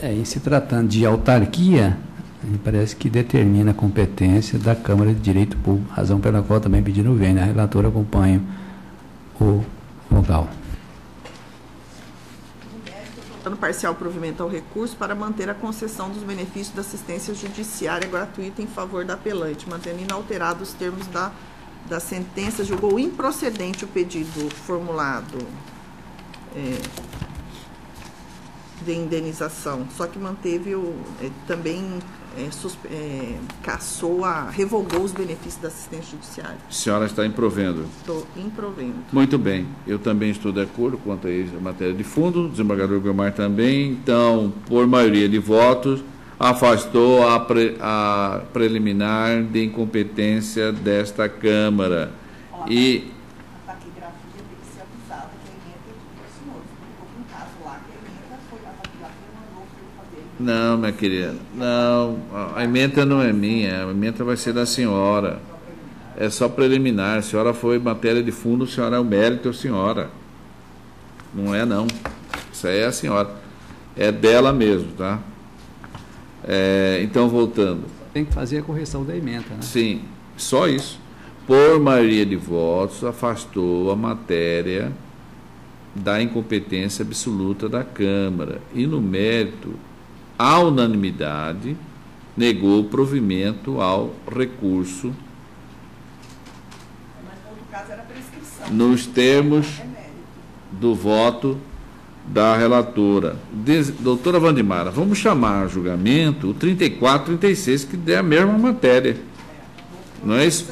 Em se tratando de autarquia, me parece que determina a competência da Câmara de Direito Público, razão pela qual também pedindo vênia. A relatora acompanha o vogal. No parcial provimento ao recurso para manter a concessão dos benefícios da assistência judiciária gratuita em favor da apelante, mantendo inalterados os termos da sentença, julgou improcedente o pedido formulado de indenização, só que manteve também revogou os benefícios da assistência judiciária. A senhora está improvendo. Estou improvendo. Muito bem. Eu também estou de acordo quanto a isso, a matéria de fundo. O desembargador Guiomar também. Então, por maioria de votos, afastou a preliminar de incompetência desta Câmara. E a taquigrafia tem que ser avisada que a emenda do senhor. Houve um caso lá que a emenda foi, a taquigrafia mandou para ele fazer. não, minha querida, não, a emenda não é minha, a emenda vai ser da senhora. É só preliminar. A senhora foi matéria de fundo, a senhora é o mérito, a senhora. Não é, não. Isso aí é a senhora. É dela mesmo, tá? Então, voltando. Tem que fazer a correção da emenda, né? Sim, só isso. Por maioria de votos, afastou a matéria da incompetência absoluta da Câmara. E, no mérito, à unanimidade, negou o provimento ao recurso Mas, no outro caso, era prescrição. nos termos do voto da relatora. Doutora Wandimara, vamos chamar a julgamento o 34 e 36, que é a mesma matéria. Não é isso?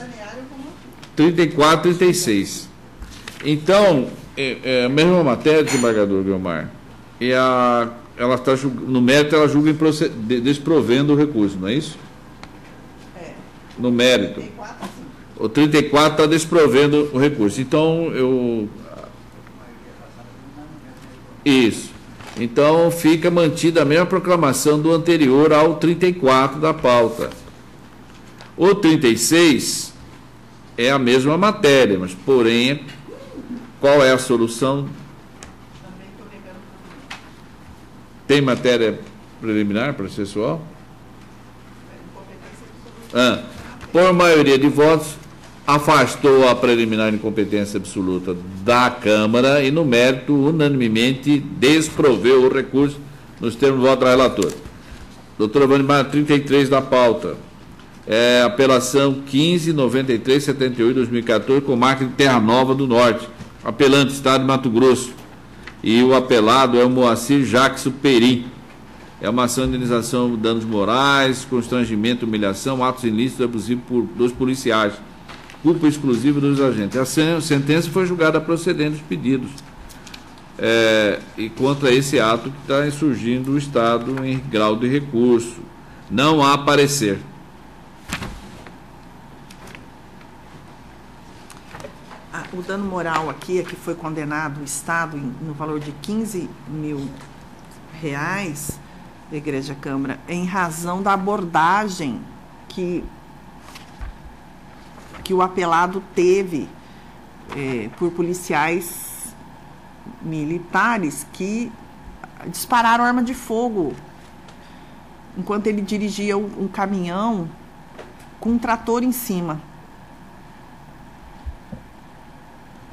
34 e 36. Então, é a mesma matéria, desembargador Guiomar. E ela está no mérito, ela julga desprovendo o recurso, não é isso? No mérito. O 34 está desprovendo o recurso. Então, Isso. Então, fica mantida a mesma proclamação do anterior ao 34 da pauta. O 36 é a mesma matéria, mas, porém, qual é a solução? Tem matéria preliminar processual? Por maioria de votos, afastou a preliminar de incompetência absoluta da Câmara e, no mérito, unanimemente desproveu o recurso nos termos do voto da relatora. Doutora Wandimara, 33 da pauta. Apelação 15.93.78/2014, comarca de Terra Nova do Norte. Apelante, Estado de Mato Grosso. E o apelado é o Moacir Jackson Perim. É uma ação de indenização de danos morais, constrangimento, humilhação, atos ilícitos abusivos dos policiais. Culpa exclusiva dos agentes. A sentença foi julgada procedendo os pedidos. E contra esse ato que está surgindo o Estado em grau de recurso. Não há parecer. O dano moral aqui é que foi condenado o Estado no valor de R$15 mil da Igreja Câmara, em razão da abordagem que o apelado teve por policiais militares que dispararam arma de fogo enquanto ele dirigia um caminhão com um trator em cima.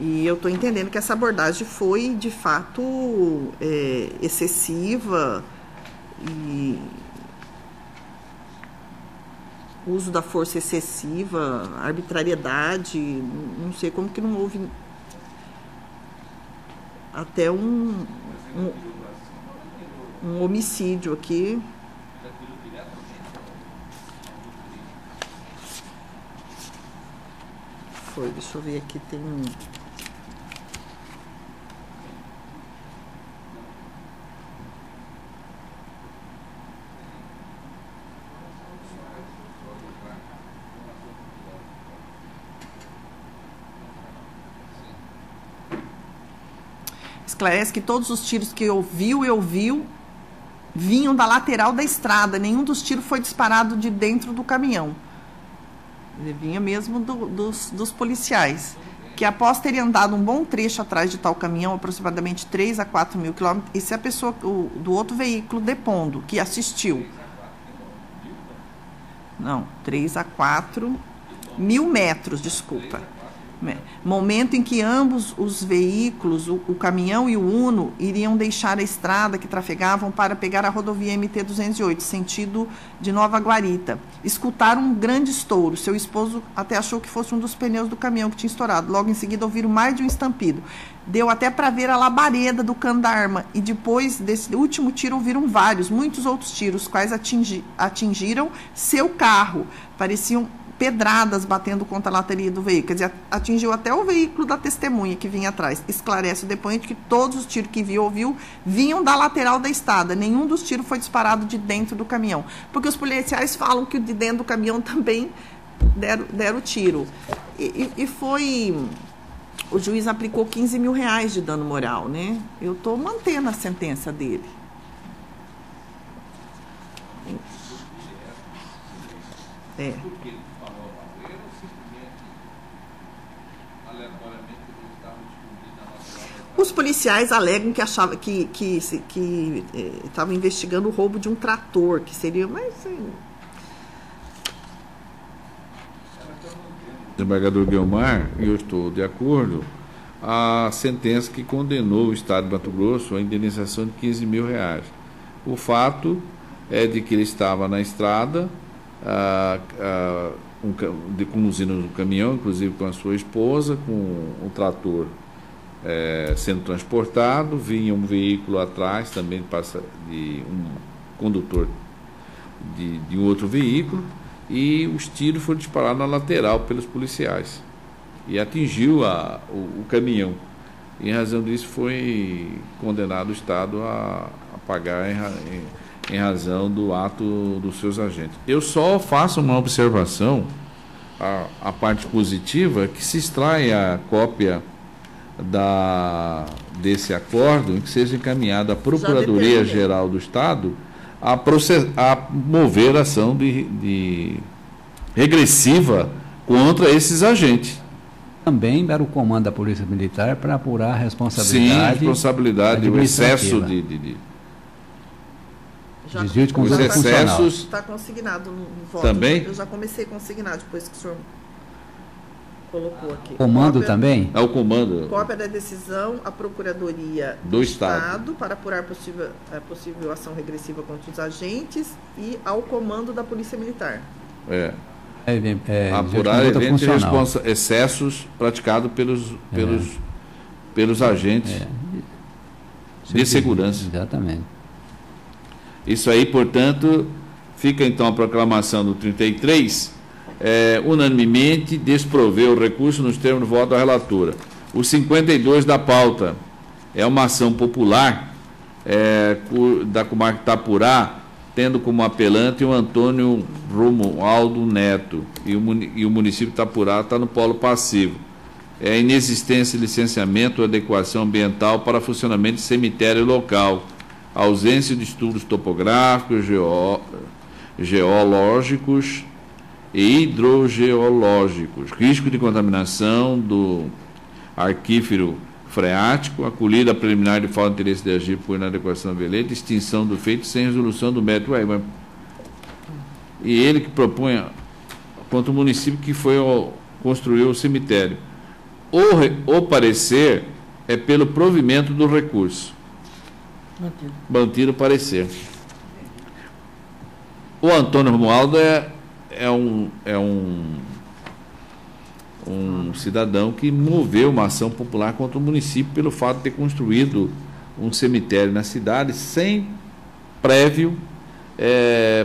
E eu estou entendendo que essa abordagem foi, de fato, excessiva e uso da força excessiva, arbitrariedade, não sei como que não houve até um homicídio aqui. Foi, deixa eu ver aqui, tem um... Esclarece que todos os tiros que ouviu, vinham da lateral da estrada. Nenhum dos tiros foi disparado de dentro do caminhão. Ele vinha mesmo dos policiais. Que após terem andado um bom trecho atrás de tal caminhão, aproximadamente 3 a 4 mil quilômetros, e se a pessoa do outro veículo depondo, que assistiu. Não, 3 a 4 mil metros, desculpa. Momento em que ambos os veículos, o caminhão e o Uno, iriam deixar a estrada que trafegavam para pegar a rodovia MT-208, sentido de Nova Guarita. Escutaram um grande estouro. Seu esposo até achou que fosse um dos pneus do caminhão que tinha estourado. Logo em seguida, ouviram mais de um estampido. Deu até para ver a labareda do cano da arma. E depois desse último tiro, ouviram muitos outros tiros, quais atingiram seu carro. Pareciam pedradas batendo contra a lateria do veículo. Quer dizer, atingiu até o veículo da testemunha que vinha atrás. Esclarece o depoente que todos os tiros que ouviu vinham da lateral da estrada. Nenhum dos tiros foi disparado de dentro do caminhão. Porque os policiais falam que de dentro do caminhão também deram tiro. E foi... O juiz aplicou 15 mil reais de dano moral, né? Eu estou mantendo a sentença dele. É. Os policiais alegam que achavam que estavam investigando o roubo de um trator, que seria, mas... Desembargador Guilmar, eu estou de acordo, a sentença que condenou o Estado de Mato Grosso à indenização de 15 mil reais. O fato é de que ele estava na estrada, conduzindo um caminhão, inclusive com a sua esposa, com um trator sendo transportado, vinha um veículo atrás, também passa de um condutor de um outro veículo, e os tiros foram disparados na lateral pelos policiais e atingiu o caminhão. Em razão disso foi condenado o Estado a pagar em razão do ato dos seus agentes. Eu só faço uma observação, a parte positiva, que se extrai a cópia desse acordo, em que seja encaminhada à Procuradoria-Geral do Estado a mover ação de regressiva contra esses agentes. Também era o comando da Polícia Militar para apurar a responsabilidade. Sim, responsabilidade, o excesso de desvio de os excessos. Está consignado no voto. Também? Eu já comecei a consignar depois que o senhor colocou aqui. Comando cópia, também? É o comando. Cópia da decisão à Procuradoria do Estado para apurar possível ação regressiva contra os agentes e ao comando da Polícia Militar. Apurar eventos excessos praticados pelos agentes de segurança. Exatamente. Isso aí, portanto, fica então a proclamação do 33, unanimemente desproveu o recurso nos termos do voto da relatora. O 52 da pauta é uma ação popular da comarca Itapurá, tendo como apelante o Antônio Romualdo Neto, e o município de Itapurá está no polo passivo. É a inexistência de licenciamento ou adequação ambiental para funcionamento de cemitério local, ausência de estudos topográficos, geológicos e hidrogeológicos, risco de contaminação do aquífero freático, acolhida preliminar de falta de interesse de agir por inadequação ambiental, extinção do feito sem resolução do mérito. E ele que propõe contra o município que construiu o cemitério. O parecer é pelo provimento do recurso. Mantido o parecer. O Antônio Romualdo é um cidadão que moveu uma ação popular contra o município pelo fato de ter construído um cemitério na cidade sem prévio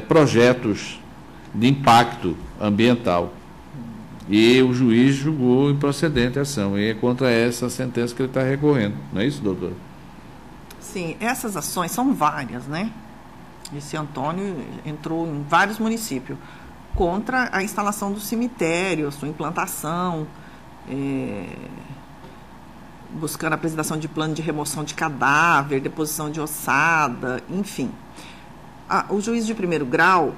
projetos de impacto ambiental. E o juiz julgou improcedente a ação. E é contra essa sentença que ele está recorrendo. Não é isso, doutor? Sim, essas ações são várias, né? Esse Antônio entrou em vários municípios contra a instalação do cemitério, a sua implantação, buscando a apresentação de plano de remoção de cadáver, deposição de ossada, enfim. O juiz de primeiro grau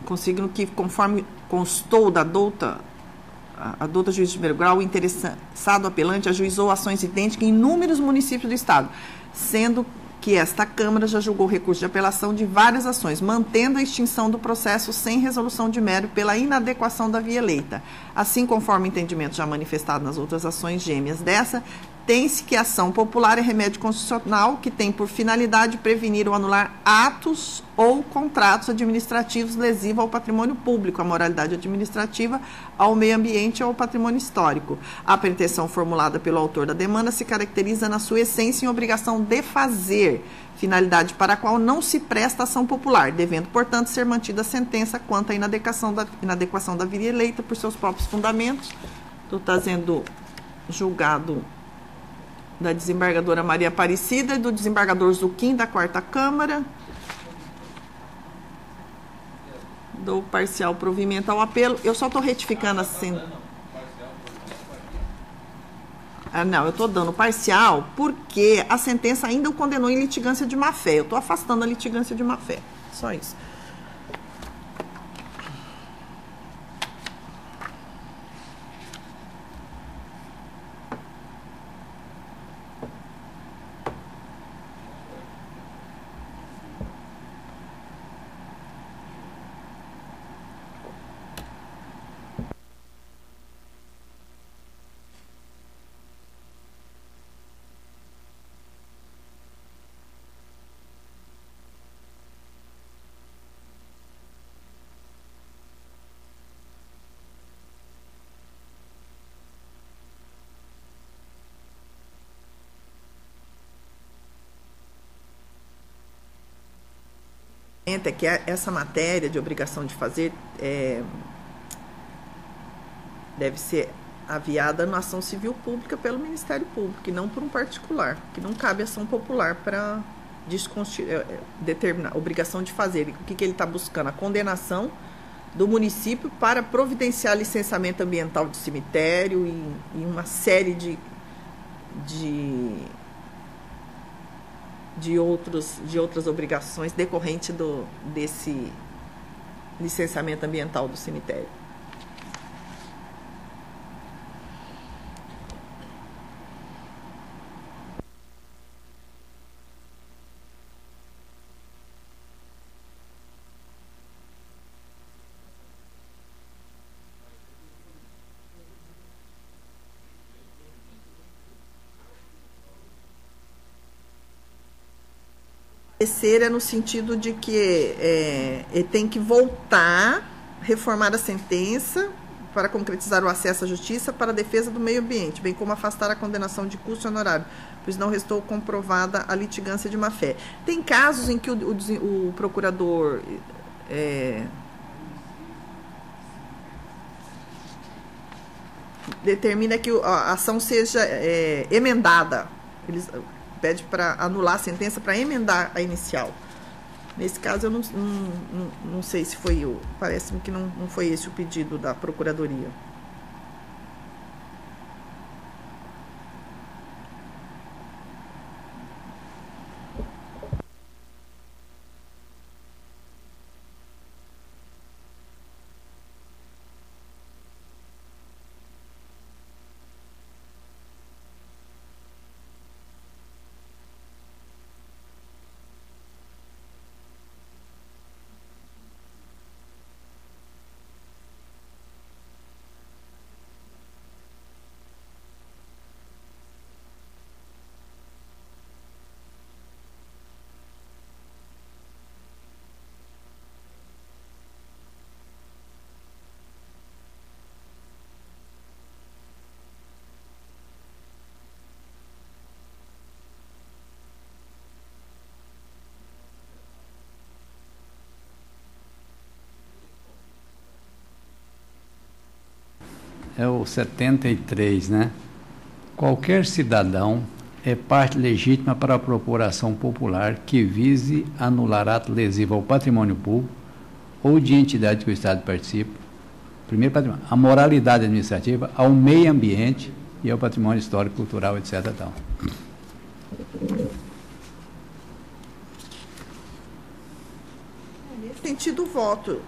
consigna que, conforme constou da douta, a douta juiz de primeiro grau, o interessado apelante ajuizou ações idênticas em inúmeros municípios do Estado, sendo que esta Câmara já julgou recurso de apelação de várias ações, mantendo a extinção do processo sem resolução de mérito pela inadequação da via eleita. Assim, conforme o entendimento já manifestado nas outras ações gêmeas dessa, tem-se que a ação popular é remédio constitucional que tem por finalidade prevenir ou anular atos ou contratos administrativos lesivos ao patrimônio público, à moralidade administrativa, ao meio ambiente ou ao patrimônio histórico. A pretensão formulada pelo autor da demanda se caracteriza na sua essência em obrigação de fazer, finalidade para a qual não se presta ação popular, devendo, portanto, ser mantida a sentença quanto à inadequação da via eleita por seus próprios fundamentos. Estou trazendo julgado da desembargadora Maria Aparecida e do desembargador Zuquim, da 4ª Câmara. Dou parcial provimento ao apelo. Eu só estou retificando assim. Não, eu estou dando parcial porque a sentença ainda o condenou em litigância de má-fé. Eu estou afastando a litigância de má-fé. Só isso. É que essa matéria de obrigação de fazer deve ser aviada na ação civil pública pelo Ministério Público e não por um particular, que não cabe ação popular para determinar a obrigação de fazer. O que ele está buscando? A condenação do município para providenciar licenciamento ambiental de cemitério e uma série de outras obrigações decorrentes desse licenciamento ambiental do cemitério. É no sentido de que ele tem que voltar, reformar a sentença para concretizar o acesso à justiça para a defesa do meio ambiente, bem como afastar a condenação de custo honorário, pois não restou comprovada a litigância de má-fé. Tem casos em que o procurador determina que a ação seja emendada. Eles pede para anular a sentença para emendar a inicial. Nesse caso, eu não sei se foi eu. Parece-me que não foi esse o pedido da Procuradoria. É o 73, né? Qualquer cidadão é parte legítima para a propor ação popular que vise anular ato lesivo ao patrimônio público ou de entidade que o Estado participa. Primeiro, patrimônio, a moralidade administrativa, ao meio ambiente e ao patrimônio histórico, cultural, etc. Tal. Nesse sentido, o voto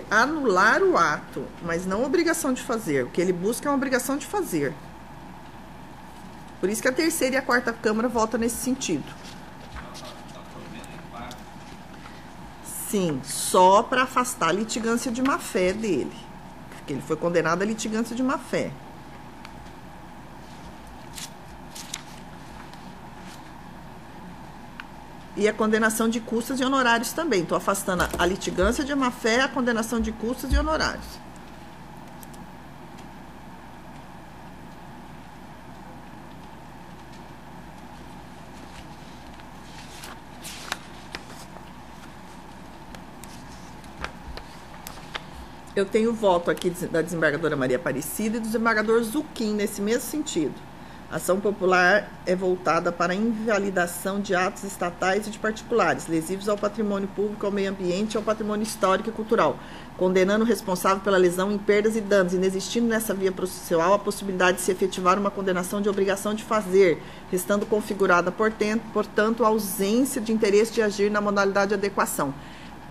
anular o ato, mas não a obrigação de fazer. O que ele busca é uma obrigação de fazer. Por isso que a 3ª e a 4ª Câmara votam nesse sentido. Sim, só para afastar a litigância de má-fé dele. Porque ele foi condenado à litigância de má-fé. E a condenação de custas e honorários também. Estou afastando a litigância de má-fé, a condenação de custas e honorários. Eu tenho voto aqui da desembargadora Maria Aparecida e do desembargador Zuquim nesse mesmo sentido. A ação popular é voltada para a invalidação de atos estatais e de particulares, lesivos ao patrimônio público, ao meio ambiente e ao patrimônio histórico e cultural, condenando o responsável pela lesão em perdas e danos, inexistindo nessa via processual a possibilidade de se efetivar uma condenação de obrigação de fazer, restando configurada, portanto, a ausência de interesse de agir na modalidade de adequação.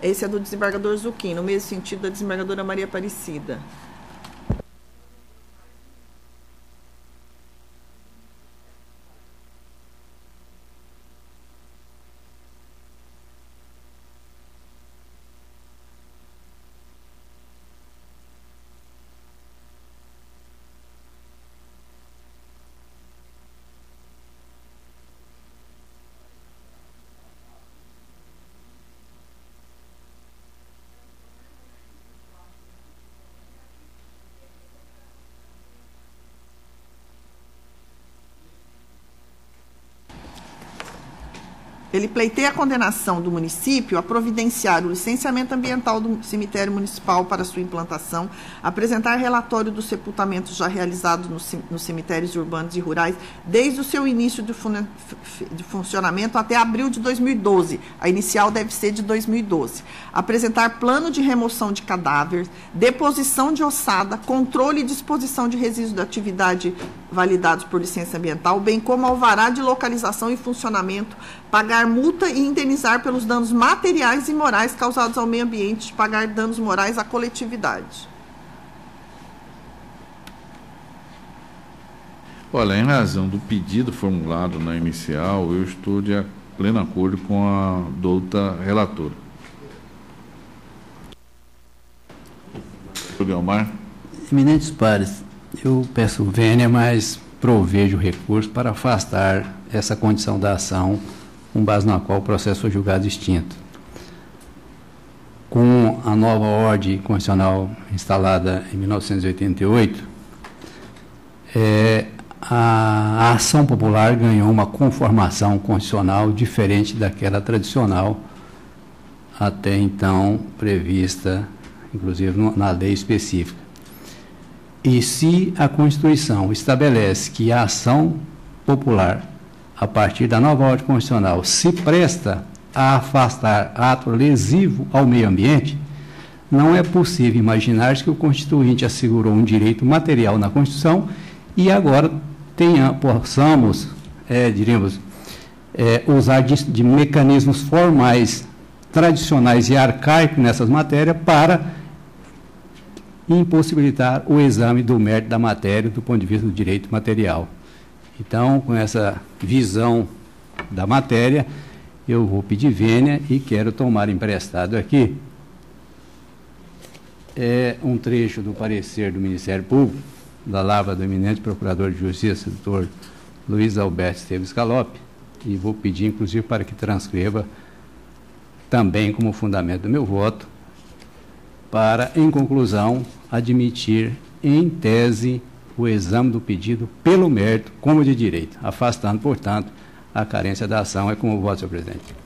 Esse é do desembargador Zuquim, no mesmo sentido da desembargadora Maria Aparecida. Ele pleiteia a condenação do município a providenciar o licenciamento ambiental do cemitério municipal para sua implantação, apresentar relatório dos sepultamentos já realizados nos cemitérios urbanos e rurais desde o seu início de funcionamento até abril de 2012. A inicial deve ser de 2012. Apresentar plano de remoção de cadáveres, deposição de ossada, controle e disposição de resíduos da atividade validados por licença ambiental, bem como alvará de localização e funcionamento, pagar multa e indenizar pelos danos materiais e morais causados ao meio ambiente, pagar danos morais à coletividade. Olha, em razão do pedido formulado na inicial, eu estou de pleno acordo com a douta relatora. Guilmar. Eminentes pares, eu peço vênia, mas provejo recurso para afastar essa condição da ação, com base na qual o processo foi julgado extinto. Com a nova ordem constitucional instalada em 1988, a ação popular ganhou uma conformação constitucional diferente daquela tradicional, até então prevista, inclusive, na lei específica. E se a Constituição estabelece que a ação popular, a partir da nova ordem constitucional, se presta a afastar ato lesivo ao meio ambiente, não é possível imaginar que o Constituinte assegurou um direito material na Constituição e agora possamos, diríamos, usar de mecanismos formais, tradicionais e arcaicos nessas matérias para impossibilitar o exame do mérito da matéria do ponto de vista do direito material. Então, com essa visão da matéria, eu vou pedir vênia e quero tomar emprestado aqui um trecho do parecer do Ministério Público, da lavra do eminente procurador de Justiça, doutor Luiz Alberto Esteves Scalope, e vou pedir, inclusive, para que transcreva também como fundamento do meu voto, para, em conclusão, admitir em tese o exame do pedido pelo mérito como de direito, afastando, portanto, a carência da ação. É como voto, senhor presidente.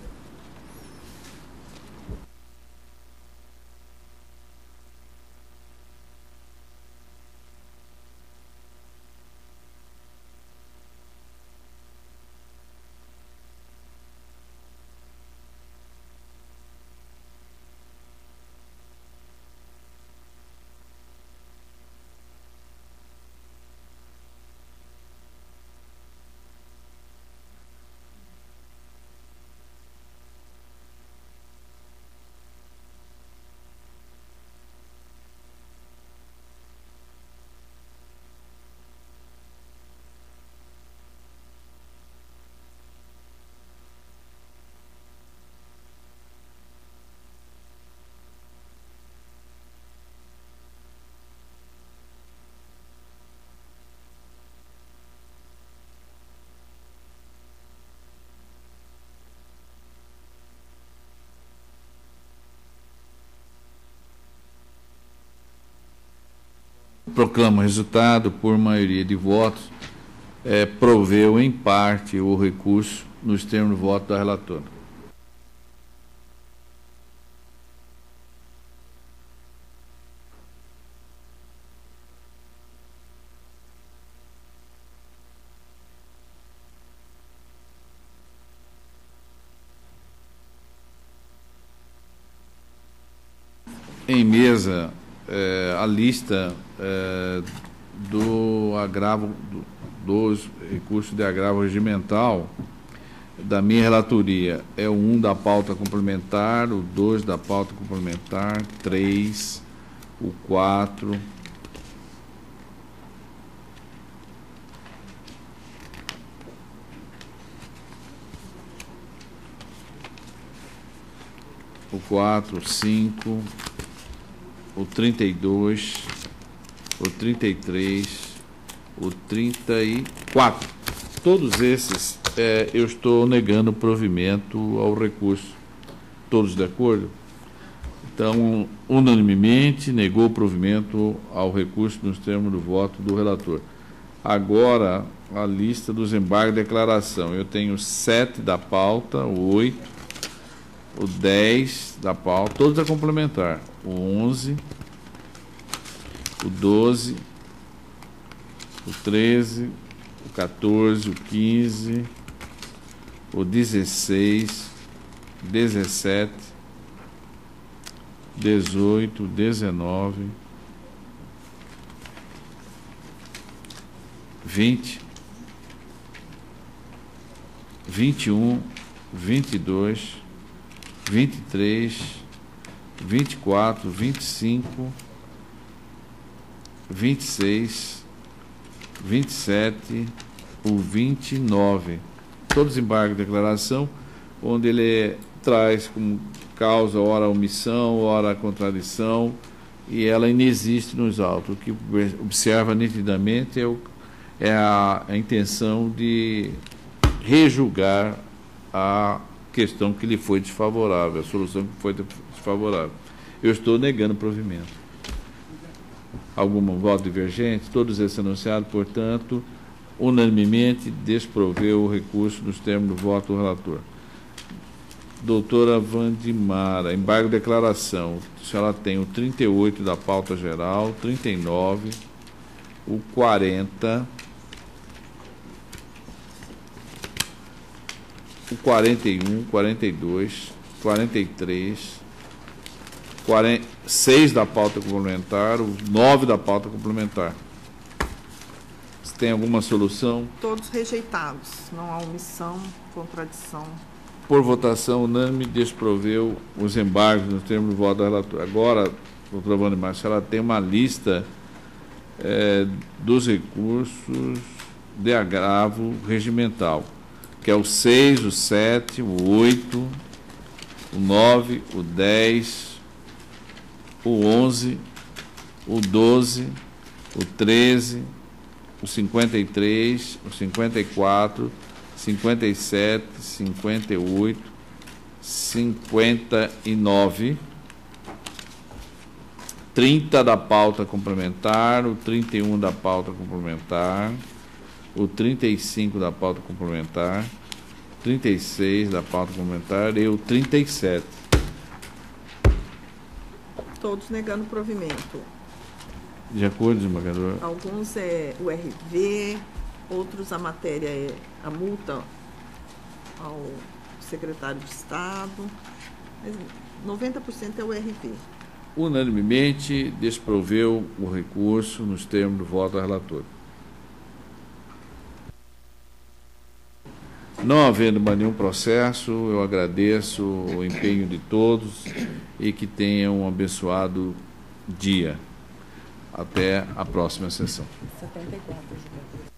proclamo o resultado por maioria de votos, proveu em parte o recurso nos termos do voto da relatora. Em mesa, a lista do agravo, dos recursos de agravo regimental da minha relatoria é o 1 da pauta complementar, o 2 da pauta complementar, 3, o 4, o 4, o 5, o 32, o 33, o 34. Todos esses eu estou negando provimento ao recurso. Todos de acordo? Então, unanimemente, negou provimento ao recurso nos termos do voto do relator. Agora, a lista dos embargos de declaração. Eu tenho 7 da pauta, o 8, o 10 da pauta, todos a complementar. O 11, o 12, o 13, o 14, o 15, o 16, 17, 18, 19, 20, 21, 22, 23, 24, 25, 26, 27, o 29. Todos embargos de declaração, onde ele traz como causa, ora omissão, ora contradição, e ela inexiste nos autos. O que observa nitidamente é a intenção de rejulgar a questão que lhe foi desfavorável, a solução que foi desfavorável. Eu estou negando provimento. Algum voto divergente? Todos esses enunciados, portanto, unanimemente desproveu o recurso nos termos do voto do relator. Doutora Wandimara, embargo de declaração. A senhora tem o 38 da pauta geral, 39, o 40, o 41, 42, 43, 46 da pauta complementar, o 9 da pauta complementar. Se tem alguma solução? Todos rejeitados. Não há omissão, contradição. Por votação unânime, desproveu os embargos nos termos do voto da relatora. Agora, doutora Wandimara, a senhora tem uma lista dos recursos de agravo regimental, que é o 6, o 7, o 8, o 9, o 10, o 11, o 12, o 13, o 53, o 54, 57, 58, 59, 30 da pauta complementar, o 31 da pauta complementar, o 35 da pauta complementar, 36 da pauta complementar e o 37. Todos negando provimento. De acordo, desembargador? Alguns é o RV, outros a matéria é a multa ao secretário de Estado, mas 90% é o RV. Unanimemente desproveu o recurso nos termos do voto da relatora. Não havendo mais nenhum processo, eu agradeço o empenho de todos e que tenham um abençoado dia. Até a próxima sessão. 74, Gilberto.